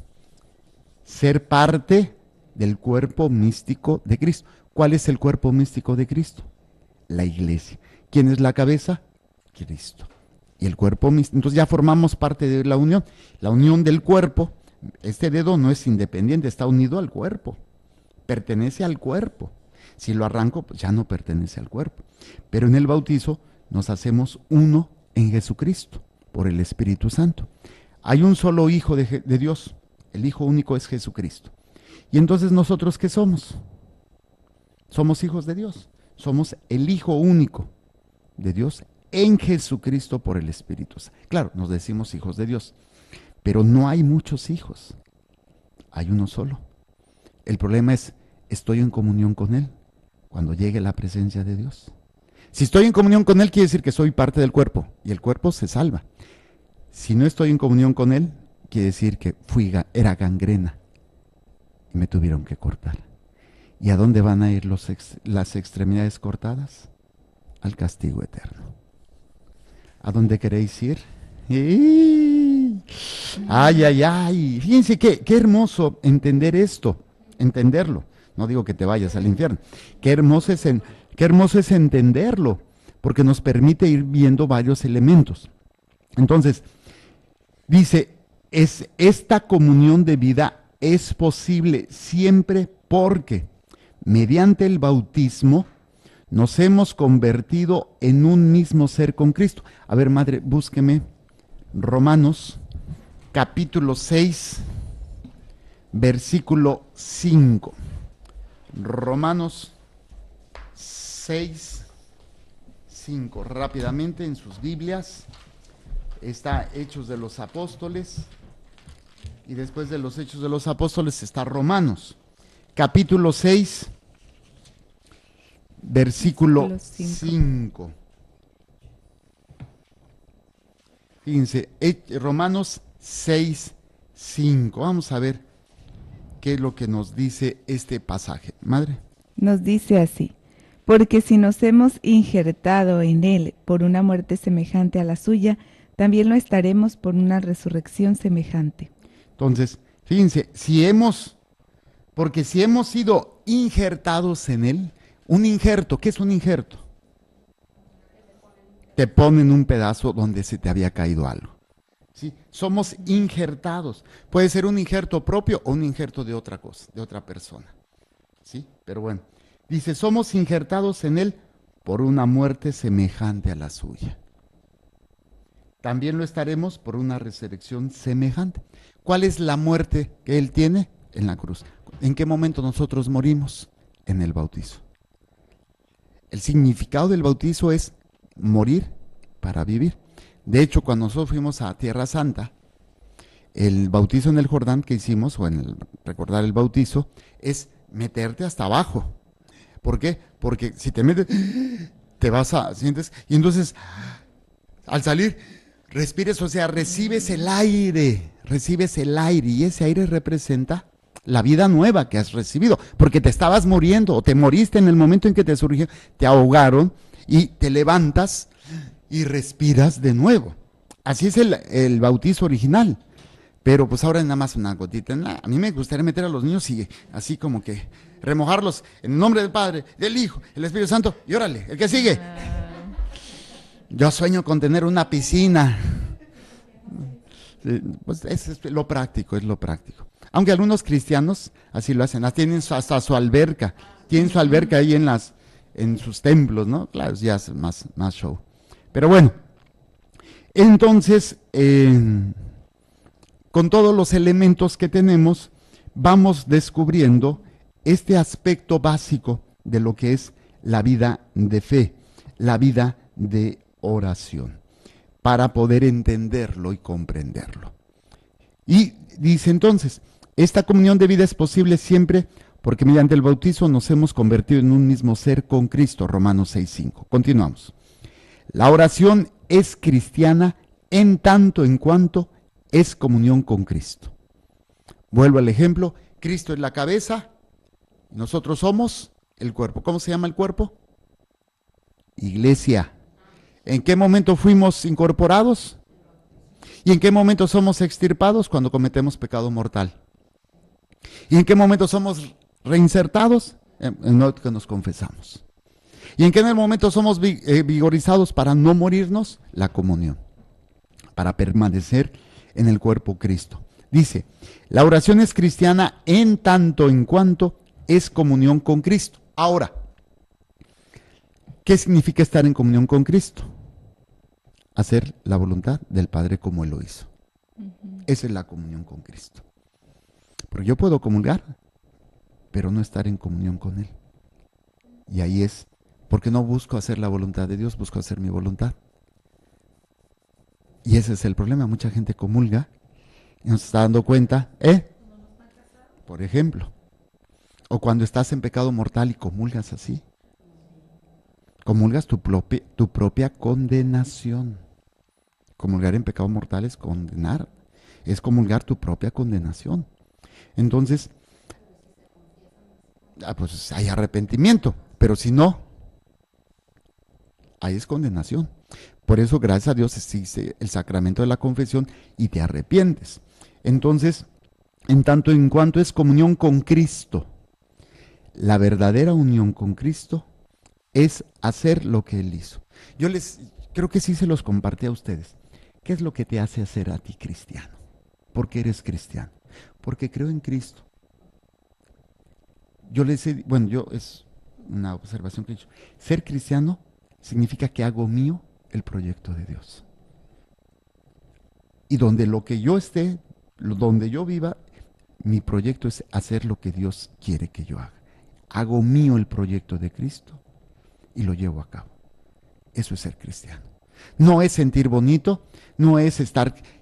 Ser parte del cuerpo místico de Cristo. ¿Cuál es el cuerpo místico de Cristo? La Iglesia. ¿Quién es la cabeza? Cristo. Y el cuerpo místico. Entonces ya formamos parte de la unión del cuerpo. Este dedo no es independiente, está unido al cuerpo. Pertenece al cuerpo. Si lo arranco, pues ya no pertenece al cuerpo. Pero en el bautizo nos hacemos uno en Jesucristo, por el Espíritu Santo. Hay un solo Hijo de Dios. El Hijo único es Jesucristo. Y entonces ¿nosotros qué somos? Somos hijos de Dios. Somos el Hijo único de Dios en Jesucristo por el Espíritu Santo. Claro, nos decimos hijos de Dios, pero no hay muchos hijos. Hay uno solo. El problema es, ¿estoy en comunión con Él cuando llegue la presencia de Dios? Si estoy en comunión con Él, quiere decir que soy parte del cuerpo y el cuerpo se salva. Si no estoy en comunión con Él, quiere decir que era gangrena y me tuvieron que cortar. ¿Y a dónde van a ir las extremidades cortadas? al castigo eterno. ¿A dónde queréis ir? ¡Ay, ay, ay! Fíjense qué hermoso entender esto, entenderlo. No digo que te vayas al infierno. Qué hermoso es entenderlo, porque nos permite ir viendo varios elementos. Entonces, dice, esta comunión de vida es posible siempre porque mediante el bautismo nos hemos convertido en un mismo ser con Cristo. A ver, madre, búsqueme Romanos capítulo 6, versículo 5. Romanos 6, 5. Rápidamente en sus Biblias está Hechos de los Apóstoles y después de los Hechos de los Apóstoles está Romanos capítulo 6, versículo 5. Fíjense, Romanos 6, 5. Vamos a ver qué es lo que nos dice este pasaje. Madre. Nos dice así: porque si nos hemos injertado en él por una muerte semejante a la suya, también lo estaremos por una resurrección semejante. Entonces, fíjense, porque si hemos sido injertados en él, un injerto, ¿qué es un injerto? Te ponen un pedazo donde se te había caído algo. ¿Sí? Somos injertados. Puede ser un injerto propio o un injerto de otra cosa, de otra persona. ¿Sí? Pero bueno, dice, somos injertados en él por una muerte semejante a la suya. También lo estaremos por una resurrección semejante. ¿Cuál es la muerte que él tiene? En la cruz. ¿En qué momento nosotros morimos? En el bautizo. El significado del bautizo es morir para vivir. De hecho, cuando nosotros fuimos a Tierra Santa, el bautizo en el Jordán que hicimos, o en recordar el bautizo, es meterte hasta abajo. ¿Por qué? Porque si te metes, te sientes, y entonces, al salir, respires, o sea, recibes el aire, y ese aire representa la vida nueva que has recibido, porque te estabas muriendo, o te moriste en el momento en que te surgió, te ahogaron, y te levantas y respiras de nuevo. Así es el bautizo original. Pero pues ahora nada más una gotita. A mí me gustaría meter a los niños y así como que remojarlos en el nombre del Padre, del Hijo, el Espíritu Santo. Y órale, el que sigue. Yo sueño con tener una piscina. Pues es lo práctico, es lo práctico. Aunque algunos cristianos así lo hacen. Tienen hasta su alberca. Tienen su alberca ahí en sus templos, ¿no? Claro, ya es más show. Pero bueno, entonces, con todos los elementos que tenemos, vamos descubriendo este aspecto básico de lo que es la vida de fe, la vida de oración, para poder entenderlo y comprenderlo. Y dice entonces, esta comunión de vida es posible siempre porque mediante el bautizo nos hemos convertido en un mismo ser con Cristo, Romanos 6:5. Continuamos. La oración es cristiana en tanto en cuanto es comunión con Cristo. Vuelvo al ejemplo, Cristo es la cabeza, nosotros somos el cuerpo. ¿Cómo se llama el cuerpo? Iglesia. ¿En qué momento fuimos incorporados? ¿Y en qué momento somos extirpados? Cuando cometemos pecado mortal. ¿Y en qué momento somos reinsertados? En lo que nos confesamos. ¿Y en qué momento somos vigorizados para no morirnos? La comunión, para permanecer en el cuerpo Cristo. Dice, la oración es cristiana en tanto en cuanto es comunión con Cristo. Ahora, ¿qué significa estar en comunión con Cristo? Hacer la voluntad del Padre como Él lo hizo. Esa es la comunión con Cristo. Porque yo puedo comulgar, pero no estar en comunión con Él. Y ahí es, porque no busco hacer la voluntad de Dios, busco hacer mi voluntad. Y ese es el problema, mucha gente comulga y no se está dando cuenta, por ejemplo, o cuando estás en pecado mortal y comulgas así, comulgas tu propia condenación. Comulgar en pecado mortal es condenar, es comulgar tu propia condenación. Entonces, pues hay arrepentimiento, pero si no, ahí es condenación. Por eso, gracias a Dios, existe el sacramento de la confesión y te arrepientes. Entonces, en tanto en cuanto es comunión con Cristo, la verdadera unión con Cristo es hacer lo que Él hizo. Yo creo que sí se los compartí a ustedes. ¿Qué es lo que te hace hacer a ti cristiano? ¿Por qué eres cristiano? Porque creo en Cristo. Es una observación que he hecho. Ser cristiano significa que hago mío el proyecto de Dios. Y donde lo que yo esté, donde yo viva, mi proyecto es hacer lo que Dios quiere que yo haga. Hago mío el proyecto de Cristo y lo llevo a cabo. Eso es ser cristiano. No es sentir bonito, no es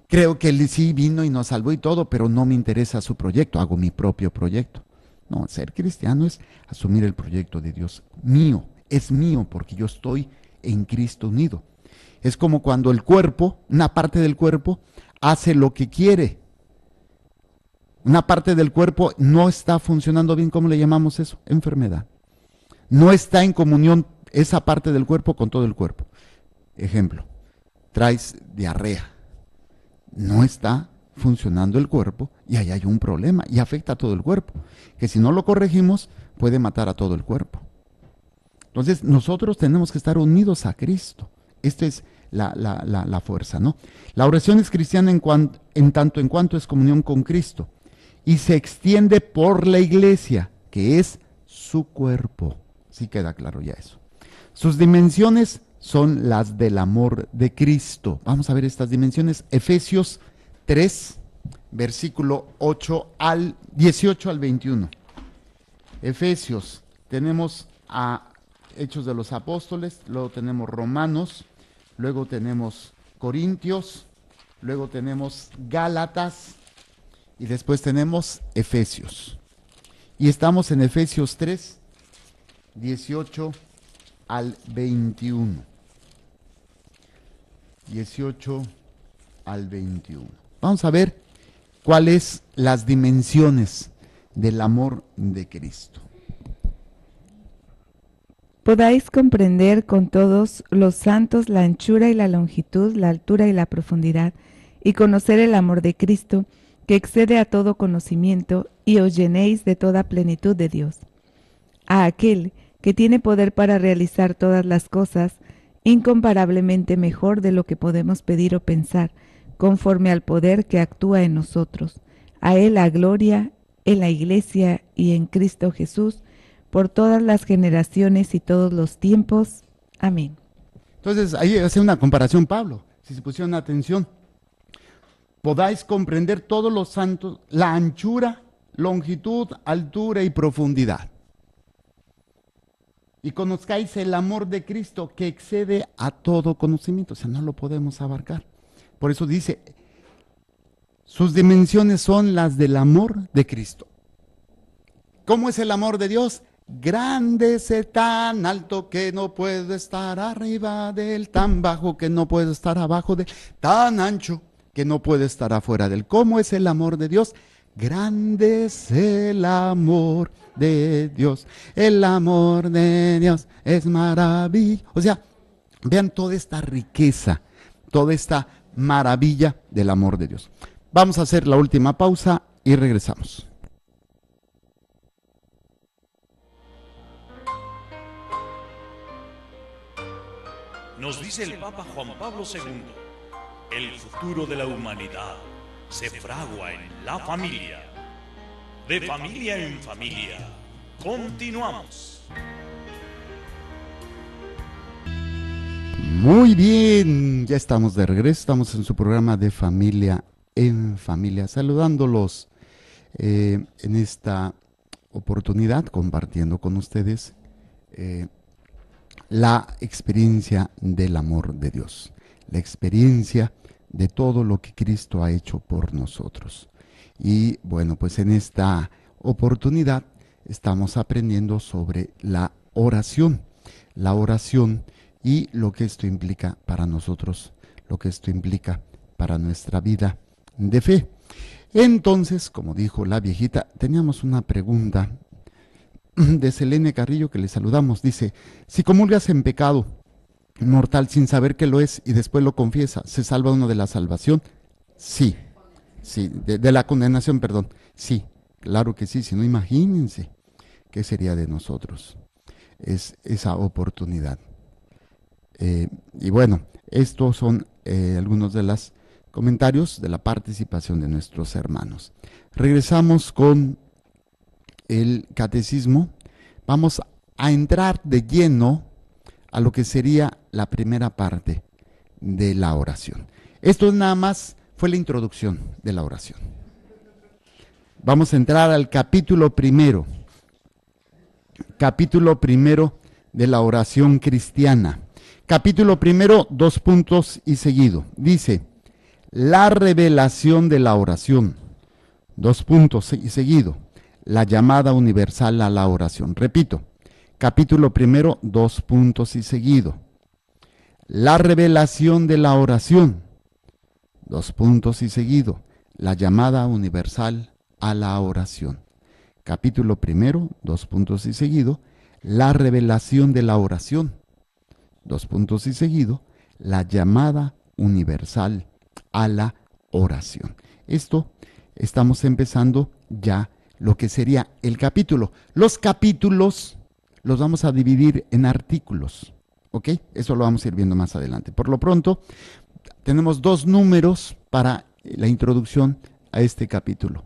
creo que Él sí vino y nos salvó y todo, pero no me interesa su proyecto, hago mi propio proyecto. No, ser cristiano es asumir el proyecto de Dios. Mío, es mío porque yo estoy en Cristo unido. Es como cuando el cuerpo, una parte del cuerpo, hace lo que quiere. Una parte del cuerpo no está funcionando bien, ¿cómo le llamamos eso? Enfermedad. No está en comunión esa parte del cuerpo con todo el cuerpo. Ejemplo, traes diarrea. No está funcionando el cuerpo y ahí hay un problema y afecta a todo el cuerpo, que si no lo corregimos puede matar a todo el cuerpo. Entonces nosotros tenemos que estar unidos a Cristo. Esta es la fuerza, ¿no? La oración es cristiana en tanto en cuanto es comunión con Cristo y se extiende por la iglesia, que es su cuerpo. Sí queda claro ya eso. Sus dimensiones son las del amor de Cristo. Vamos a ver estas dimensiones. Efesios 3, versículo 18 al 21. Efesios, tenemos a Hechos de los Apóstoles, luego tenemos Romanos, luego tenemos Corintios, luego tenemos Gálatas y después tenemos Efesios. Y estamos en Efesios 3, 18 al 21. 18 al 21. Vamos a ver cuáles las dimensiones del amor de Cristo. Podáis comprender con todos los santos la anchura y la longitud, la altura y la profundidad, y conocer el amor de Cristo, que excede a todo conocimiento, y os llenéis de toda plenitud de Dios. A aquel que tiene poder para realizar todas las cosas, incomparablemente mejor de lo que podemos pedir o pensar, conforme al poder que actúa en nosotros. A Él la gloria, en la Iglesia y en Cristo Jesús, por todas las generaciones y todos los tiempos. Amén. Entonces, ahí hace una comparación Pablo, si se pusieron atención. Podáis comprender todos los santos, la anchura, longitud, altura y profundidad. Y conozcáis el amor de Cristo que excede a todo conocimiento. O sea, no lo podemos abarcar. Por eso dice, sus dimensiones son las del amor de Cristo. ¿Cómo es el amor de Dios? Grande es tan alto que no puedo estar arriba de él, tan bajo que no puedo estar abajo de él, tan ancho que no puedo estar afuera de él. ¿Cómo es el amor de Dios? Grande es el amor de Dios. El amor de Dios es maravilloso. O sea, vean toda esta riqueza, toda esta maravilla del amor de Dios. Vamos a hacer la última pausa y regresamos. Nos dice el Papa Juan Pablo II, el futuro de la humanidad se fragua en la familia. De familia en familia, continuamos. Muy bien, ya estamos de regreso, estamos en su programa de Familia en Familia, saludándolos en esta oportunidad, compartiendo con ustedes la experiencia del amor de Dios, la experiencia de todo lo que Cristo ha hecho por nosotros. Y bueno, pues en esta oportunidad estamos aprendiendo sobre la oración y lo que esto implica para nosotros, lo que esto implica para nuestra vida de fe. Entonces, como dijo la viejita, teníamos una pregunta de Selene Carrillo, que le saludamos. Dice, si comulgas en pecado, mortal sin saber que lo es y después lo confiesa, ¿se salva uno de la salvación? Sí, sí, de la condenación, perdón. Sí, claro que sí, si no, imagínense qué sería de nosotros. Es esa oportunidad. Y bueno, estos son algunos de los comentarios de la participación de nuestros hermanos. Regresamos con el catecismo. Vamos a entrar de lleno a lo que sería la primera parte de la oración. Esto nada más fue la introducción de la oración. Vamos a entrar al capítulo primero de la oración cristiana. Capítulo primero, 2 puntos y seguido. Dice, la revelación de la oración. 2 puntos y seguido. La llamada universal a la oración. Repito, capítulo primero, 2 puntos y seguido. La revelación de la oración. 2 puntos y seguido. La llamada universal a la oración. Capítulo primero, 2 puntos y seguido. La revelación de la oración. 2 puntos y seguido. La llamada universal a la oración. Esto estamos empezando ya lo que sería el capítulo. Los capítulos los vamos a dividir en artículos, ¿ok? Eso lo vamos a ir viendo más adelante. Por lo pronto, tenemos 2 números para la introducción a este capítulo.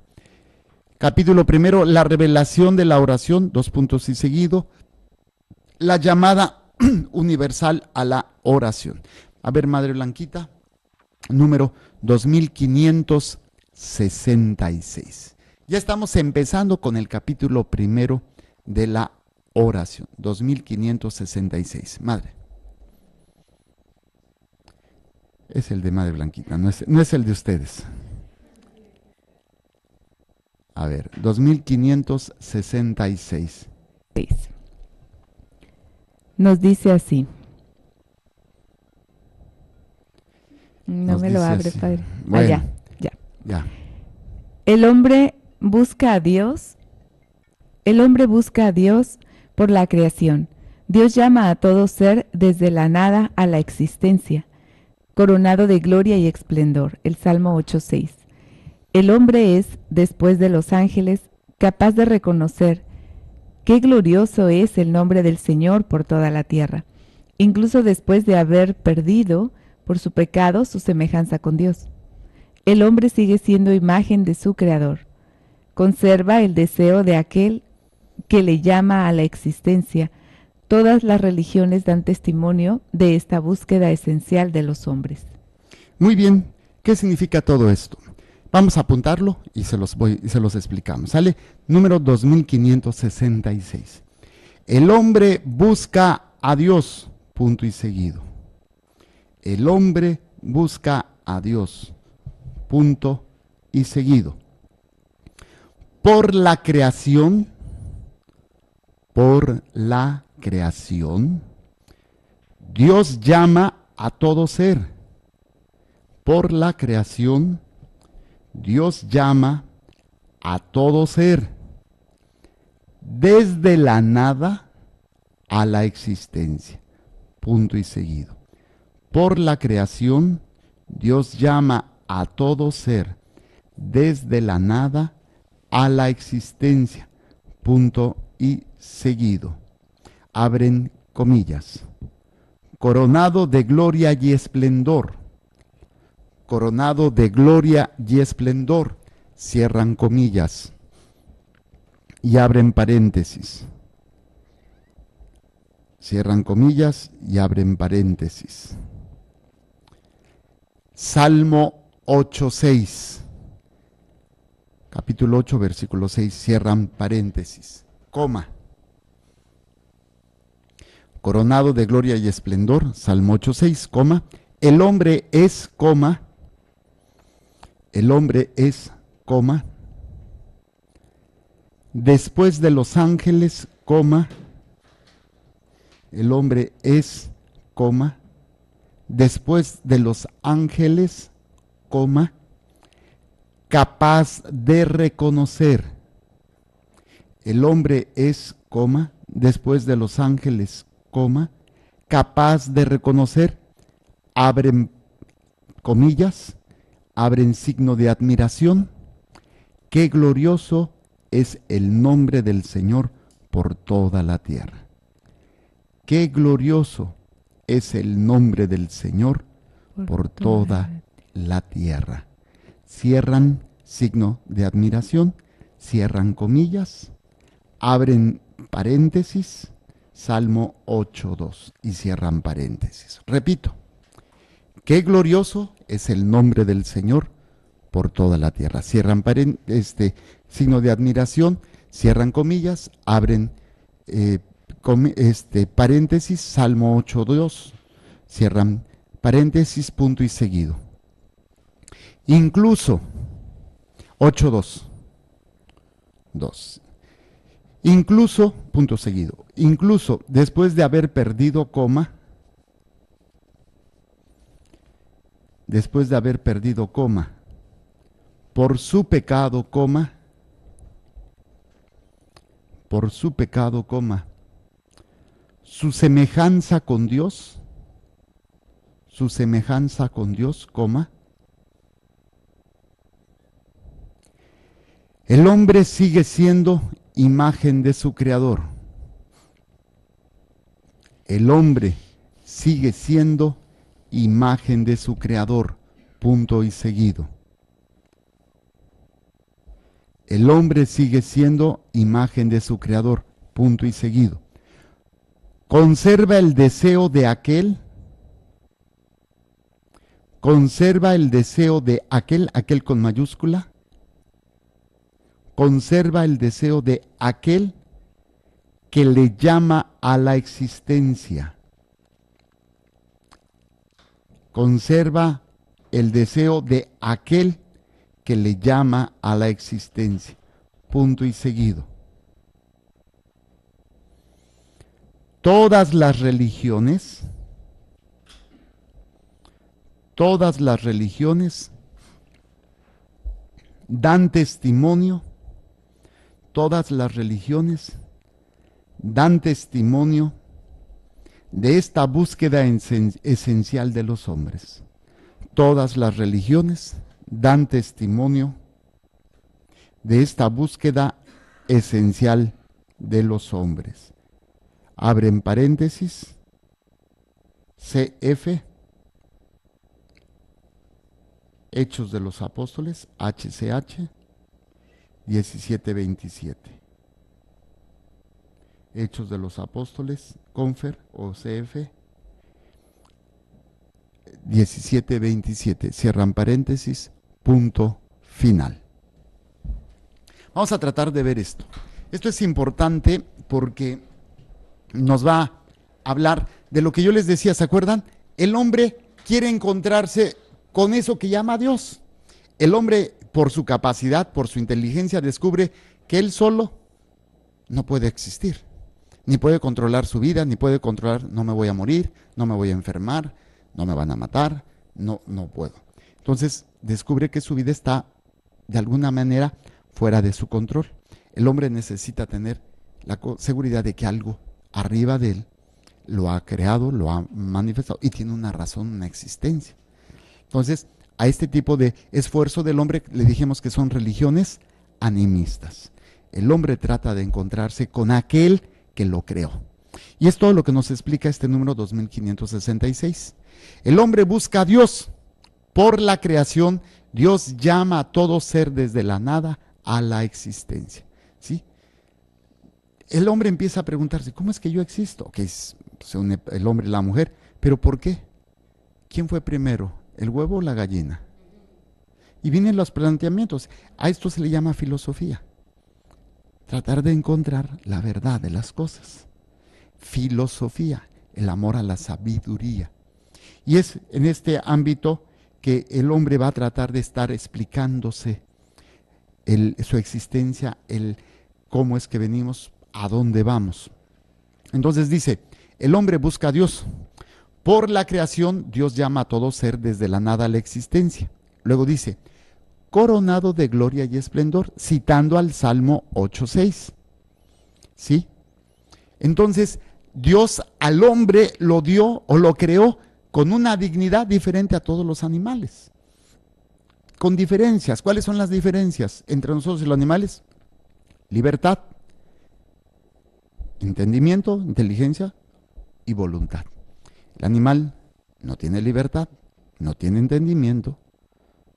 Capítulo primero, la revelación de la oración, 2 puntos y seguido. La llamada universal a la oración. A ver, Madre Blanquita, número 2566. Ya estamos empezando con el capítulo primero de la oración, 2566. Madre. Es el de Madre Blanquita, no es el de ustedes. A ver, 2566. Nos dice así. No Nos me lo dice abre, así. padre. Bueno, Ya. El hombre busca a Dios. El hombre busca a Dios por la creación. Dios llama a todo ser desde la nada a la existencia, coronado de gloria y esplendor. El Salmo 8:6. El hombre es, después de los ángeles, capaz de reconocer qué glorioso es el nombre del Señor por toda la tierra, incluso después de haber perdido por su pecado su semejanza con Dios. El hombre sigue siendo imagen de su Creador. Conserva el deseo de aquel que le llama a la existencia. Todas las religiones dan testimonio de esta búsqueda esencial de los hombres. Muy bien, ¿qué significa todo esto? Vamos a apuntarlo y se los explicamos. Sale número 2566. El hombre busca a Dios, punto y seguido. El hombre busca a Dios, punto y seguido. Por la creación, Dios llama a todo ser. Por la creación, Dios llama a todo ser, desde la nada a la existencia, punto y seguido. Por la creación, Dios llama a todo ser, desde la nada a la existencia, punto y seguido. Abren comillas. Coronado de gloria y esplendor. Coronado de gloria y esplendor, cierran comillas y abren paréntesis. Cierran comillas y abren paréntesis. Salmo 8:6. Capítulo 8, versículo 6, cierran paréntesis, coma. Coronado de gloria y esplendor, Salmo 8:6, coma. El hombre es, coma. El hombre es, coma, después de los ángeles, coma, el hombre es, coma, después de los ángeles, coma, capaz de reconocer. El hombre es, coma, después de los ángeles, coma, capaz de reconocer, abren comillas, abren signo de admiración. Qué glorioso es el nombre del Señor por toda la tierra. Qué glorioso es el nombre del Señor por toda la tierra. Cierran signo de admiración, cierran comillas, abren paréntesis, Salmo 8:2 y cierran paréntesis. Repito, qué glorioso es el nombre del Señor por toda la tierra. Cierran signo de admiración, cierran comillas, abren paréntesis, Salmo 8:2, cierran paréntesis, punto y seguido. Incluso, 8:2. Incluso, punto seguido, incluso después de haber perdido coma, por su pecado, su semejanza con Dios, el hombre sigue siendo imagen de su Creador. El hombre sigue siendo imagen de su Creador, punto y seguido. El hombre sigue siendo imagen de su Creador, punto y seguido. Conserva el deseo de aquel, aquel con mayúscula, conserva el deseo de aquel que le llama a la existencia. Conserva el deseo de aquel que le llama a la existencia. Punto y seguido. Todas las religiones dan testimonio de esta búsqueda esencial de los hombres. Todas las religiones dan testimonio de esta búsqueda esencial de los hombres. Abren paréntesis, CF, Hechos de los Apóstoles, HCH, 17:27. Hechos de los Apóstoles, Confer o CF, 17:27. Cierran paréntesis, punto final. Vamos a tratar de ver esto. Esto es importante porque nos va a hablar de lo que yo les decía, ¿se acuerdan? El hombre quiere encontrarse con eso que llama Dios. El hombre, por su capacidad, por su inteligencia, descubre que él solo no puede existir. Ni puede controlar su vida, ni puede controlar, no me voy a morir, no me voy a enfermar, no me van a matar, no puedo. Entonces descubre que su vida está de alguna manera fuera de su control. El hombre necesita tener la seguridad de que algo arriba de él lo ha creado, lo ha manifestado y tiene una razón, una existencia. Entonces, a este tipo de esfuerzo del hombre le dijimos que son religiones animistas. El hombre trata de encontrarse con aquel que lo creó. Y es todo lo que nos explica este número 2566. El hombre busca a Dios. Por la creación, Dios llama a todo ser desde la nada a la existencia. ¿Sí? El hombre empieza a preguntarse, ¿cómo es que yo existo? Que se une el hombre y la mujer, ¿pero por qué? ¿Quién fue primero, el huevo o la gallina? Y vienen los planteamientos. A esto se le llama filosofía. Tratar de encontrar la verdad de las cosas. Filosofía, el amor a la sabiduría. Y es en este ámbito que el hombre va a tratar de estar explicándose su existencia, el cómo es que venimos, a dónde vamos. Entonces dice, el hombre busca a Dios. Por la creación, Dios llama a todo ser desde la nada a la existencia. Luego dice, coronado de gloria y esplendor, citando al Salmo 8:6. ¿Sí? Entonces, Dios al hombre lo dio o lo creó con una dignidad diferente a todos los animales. Con diferencias. ¿Cuáles son las diferencias entre nosotros y los animales? Libertad, entendimiento, inteligencia y voluntad. El animal no tiene libertad, no tiene entendimiento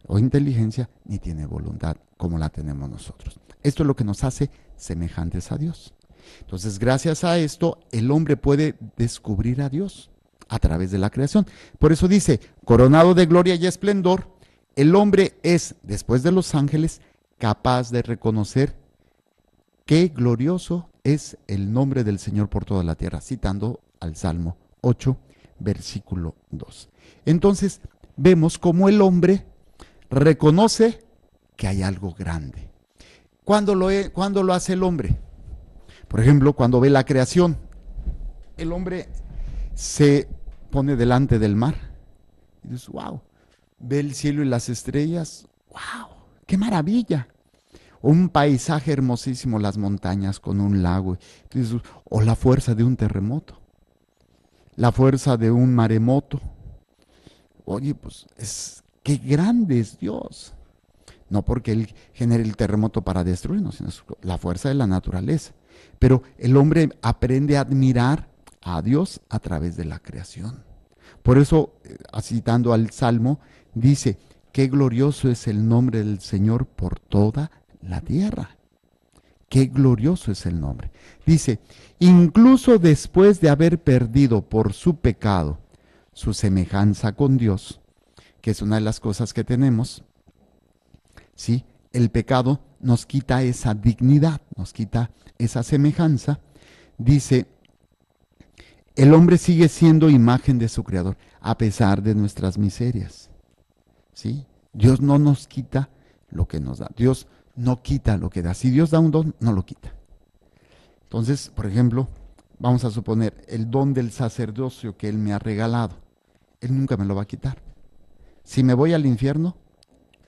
o inteligencia, ni tiene voluntad como la tenemos nosotros. Esto es lo que nos hace semejantes a Dios. Entonces, gracias a esto, el hombre puede descubrir a Dios a través de la creación. Por eso dice, coronado de gloria y esplendor, el hombre es, después de los ángeles, capaz de reconocer qué glorioso es el nombre del Señor por toda la tierra, citando al Salmo 8, versículo 2. Entonces, vemos cómo el hombre reconoce que hay algo grande. ¿Cuándo lo hace el hombre? Por ejemplo, cuando ve la creación, el hombre se pone delante del mar y dice, wow, ve el cielo y las estrellas, wow, qué maravilla. Un paisaje hermosísimo, las montañas con un lago, o la fuerza de un terremoto, la fuerza de un maremoto. Oye, pues qué grande es Dios. No porque Él genere el terremoto para destruirnos, sino la fuerza de la naturaleza. Pero el hombre aprende a admirar a Dios a través de la creación. Por eso, citando al Salmo, dice, qué glorioso es el nombre del Señor por toda la tierra. Qué glorioso es el nombre. Dice, incluso después de haber perdido por su pecado su semejanza con Dios, que es una de las cosas que tenemos, ¿sí? El pecado nos quita esa dignidad, nos quita esa semejanza. Dice, el hombre sigue siendo imagen de su Creador, a pesar de nuestras miserias, ¿sí? Dios no nos quita lo que nos da. Dios no quita lo que da. Si Dios da un don, no lo quita. Entonces, por ejemplo, vamos a suponer el don del sacerdocio que Él me ha regalado. Él nunca me lo va a quitar. Si me voy al infierno,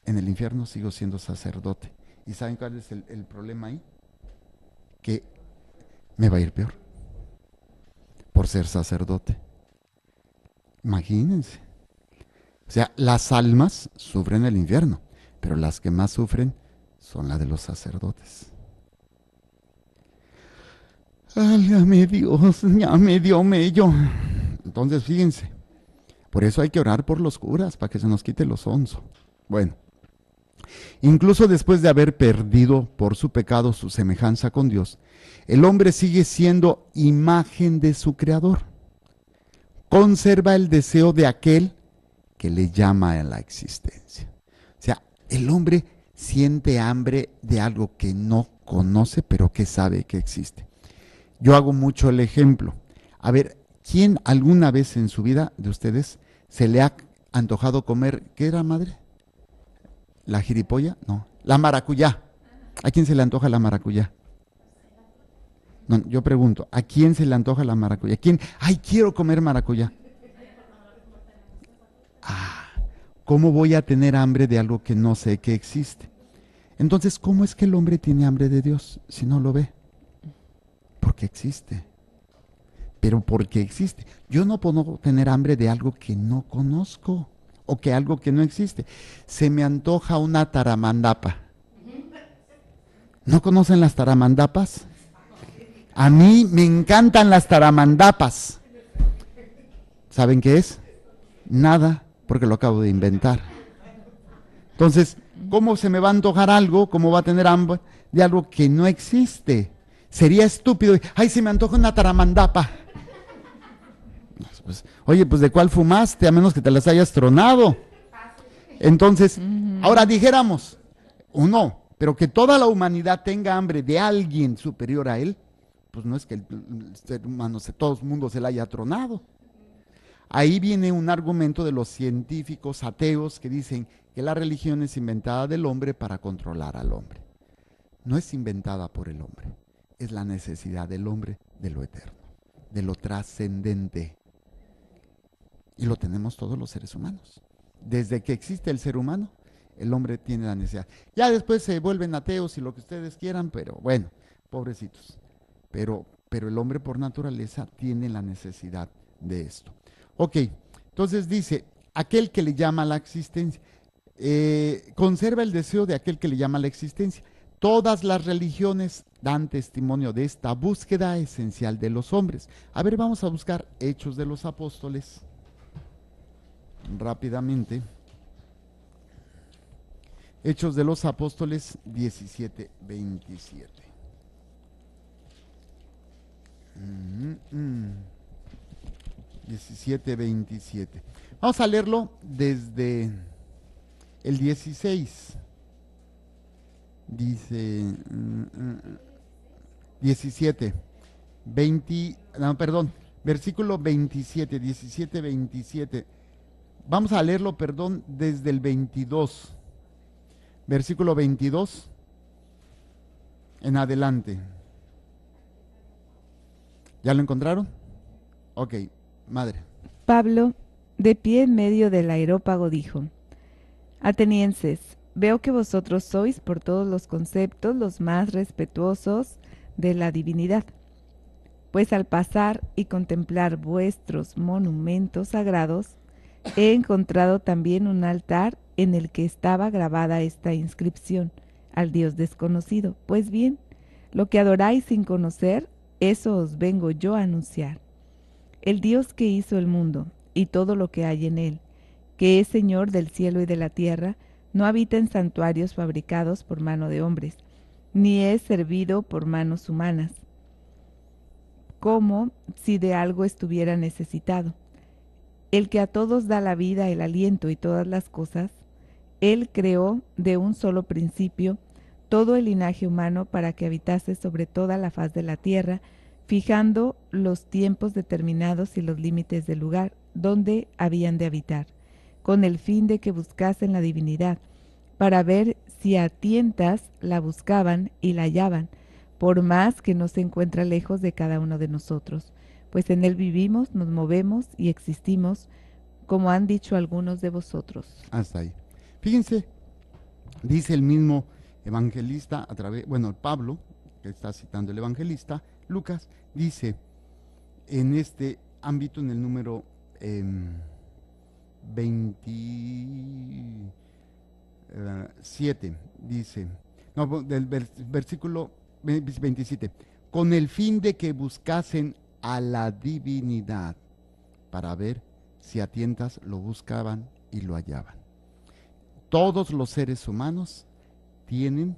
en el infierno sigo siendo sacerdote. ¿Y saben cuál es el problema ahí? Que me va a ir peor por ser sacerdote. Imagínense. O sea, las almas sufren el infierno, pero las que más sufren son las de los sacerdotes. Válgame Dios, ya me dio mello. Entonces, fíjense, por eso hay que orar por los curas, para que se nos quite lo sonso. Bueno, incluso después de haber perdido por su pecado su semejanza con Dios, el hombre sigue siendo imagen de su Creador. Conserva el deseo de aquel que le llama a la existencia. O sea, el hombre siente hambre de algo que no conoce, pero que sabe que existe. Yo hago mucho el ejemplo. A ver, ¿quién alguna vez en su vida de ustedes se le ha antojado comer, qué era, madre? ¿La jiripolla? No, la maracuyá. ¿A quién se le antoja la maracuyá? No, yo pregunto, ¿a quién se le antoja la maracuyá? ¿Quién? ¡Ay, quiero comer maracuyá! Ah, ¿cómo voy a tener hambre de algo que no sé que existe? Entonces, ¿cómo es que el hombre tiene hambre de Dios si no lo ve? Porque existe. Pero porque existe. Yo no puedo tener hambre de algo que no conozco o que algo que no existe. Se me antoja una taramandapa. ¿No conocen las taramandapas? A mí me encantan las taramandapas. ¿Saben qué es? Nada, porque lo acabo de inventar. Entonces, ¿cómo se me va a antojar algo? ¿Cómo va a tener hambre de algo que no existe? Sería estúpido. ¡Ay, se me antoja una taramandapa! Pues, oye, pues ¿de cuál fumaste? A menos que te las hayas tronado. Entonces, ahora dijéramos, pero que toda la humanidad tenga hambre de alguien superior a él, pues no es que el ser humano, todo el mundo se la haya tronado. Ahí viene un argumento de los científicos ateos que dicen que la religión es inventada del hombre para controlar al hombre. No es inventada por el hombre, es la necesidad del hombre de lo eterno, de lo trascendente. Y lo tenemos todos los seres humanos. Desde que existe el ser humano, el hombre tiene la necesidad. Ya después se vuelven ateos y lo que ustedes quieran, pero bueno, pobrecitos. Pero pero el hombre por naturaleza tiene la necesidad de esto. Ok, entonces dice, aquel que le llama a la existencia, conserva el deseo de aquel que le llama a la existencia. Todas las religiones dan testimonio de esta búsqueda esencial de los hombres. A ver, vamos a buscar Hechos de los Apóstoles rápidamente. Hechos de los Apóstoles 17, 27. 17, 27. Vamos a leerlo desde el 16. Dice 17, 20, no, perdón, versículo 27, 17, 27. Vamos a leerlo, perdón, desde el 22. Versículo 22 en adelante. ¿Ya lo encontraron? Ok, madre. Pablo, de pie en medio del areópago, dijo: Atenienses, veo que vosotros sois por todos los conceptos los más respetuosos de la divinidad, pues al pasar y contemplar vuestros monumentos sagrados, he encontrado también un altar en el que estaba grabada esta inscripción: al Dios desconocido. Pues bien, lo que adoráis sin conocer, eso os vengo yo a anunciar. El Dios que hizo el mundo y todo lo que hay en él, que es Señor del cielo y de la tierra, no habita en santuarios fabricados por mano de hombres, ni es servido por manos humanas, como si de algo estuviera necesitado. El que a todos da la vida, el aliento y todas las cosas, él creó de un solo principio todo el linaje humano para que habitase sobre toda la faz de la tierra, fijando los tiempos determinados y los límites del lugar donde habían de habitar, con el fin de que buscasen la divinidad, para ver si a tientas la buscaban y la hallaban, por más que no se encuentra lejos de cada uno de nosotros, pues en él vivimos, nos movemos y existimos, como han dicho algunos de vosotros. Hasta ahí. Fíjense, dice el mismo evangelista, Pablo, que está citando el evangelista, Lucas, dice en este ámbito, en el número 27, dice, no, del versículo 27, con el fin de que buscasen a la divinidad, para ver si a tientas lo buscaban y lo hallaban. Todos los seres humanos tienen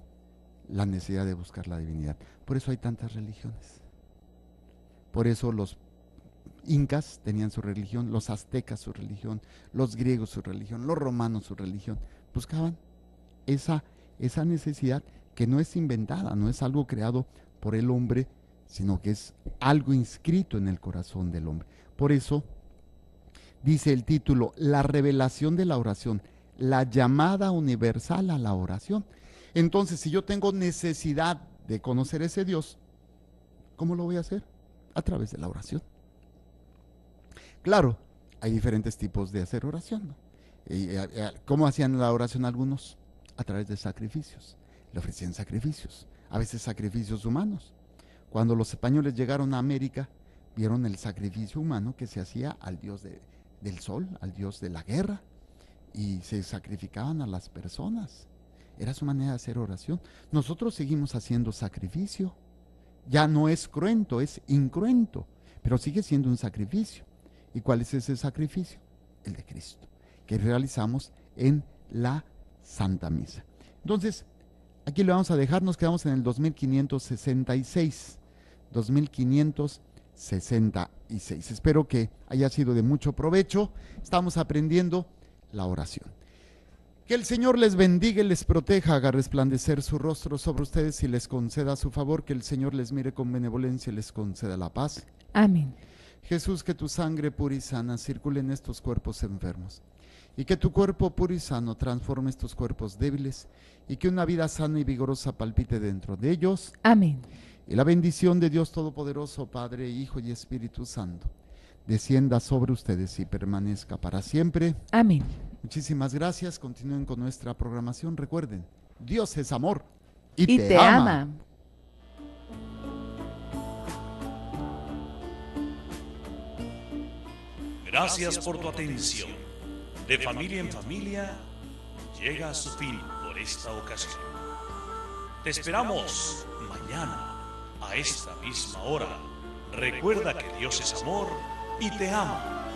la necesidad de buscar la divinidad. Por eso hay tantas religiones. Por eso los incas tenían su religión, los aztecas su religión, los griegos su religión, los romanos su religión. Buscaban esa necesidad que no es inventada, no es algo creado por el hombre, sino que es algo inscrito en el corazón del hombre. Por eso dice el título, la revelación de la oración, la llamada universal a la oración. Entonces, si yo tengo necesidad de conocer ese Dios, ¿cómo lo voy a hacer? A través de la oración. Claro, hay diferentes tipos de hacer oración, ¿no? ¿Cómo hacían la oración algunos? A través de sacrificios. Le ofrecían sacrificios, a veces sacrificios humanos. Cuando los españoles llegaron a América, vieron el sacrificio humano que se hacía al dios del sol, al dios de la guerra, y se sacrificaban a las personas. Era su manera de hacer oración. Nosotros seguimos haciendo sacrificio. Ya no es cruento, es incruento, pero sigue siendo un sacrificio. ¿Y cuál es ese sacrificio? El de Cristo, que realizamos en la Santa Misa. Entonces, aquí lo vamos a dejar, nos quedamos en el 2566. 2566. Espero que haya sido de mucho provecho. Estamos aprendiendo la oración. Que el Señor les bendiga y les proteja, haga resplandecer su rostro sobre ustedes y les conceda su favor, que el Señor les mire con benevolencia y les conceda la paz. Amén. Jesús, que tu sangre pura y sana circule en estos cuerpos enfermos, y que tu cuerpo puro y sano transforme estos cuerpos débiles, y que una vida sana y vigorosa palpite dentro de ellos. Amén. Y la bendición de Dios Todopoderoso, Padre, Hijo y Espíritu Santo, descienda sobre ustedes y permanezca para siempre. Amén. Muchísimas gracias. Continúen con nuestra programación. Recuerden, Dios es amor y te ama. Gracias por tu atención. De Familia en Familia llega a su fin por esta ocasión. Te esperamos mañana a esta misma hora. Recuerda que Dios es amor y te ama.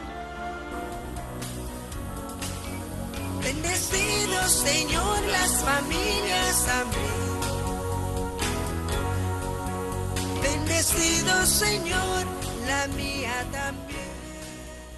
Bendecido Señor las familias, amén. Bendecido Señor la mía también.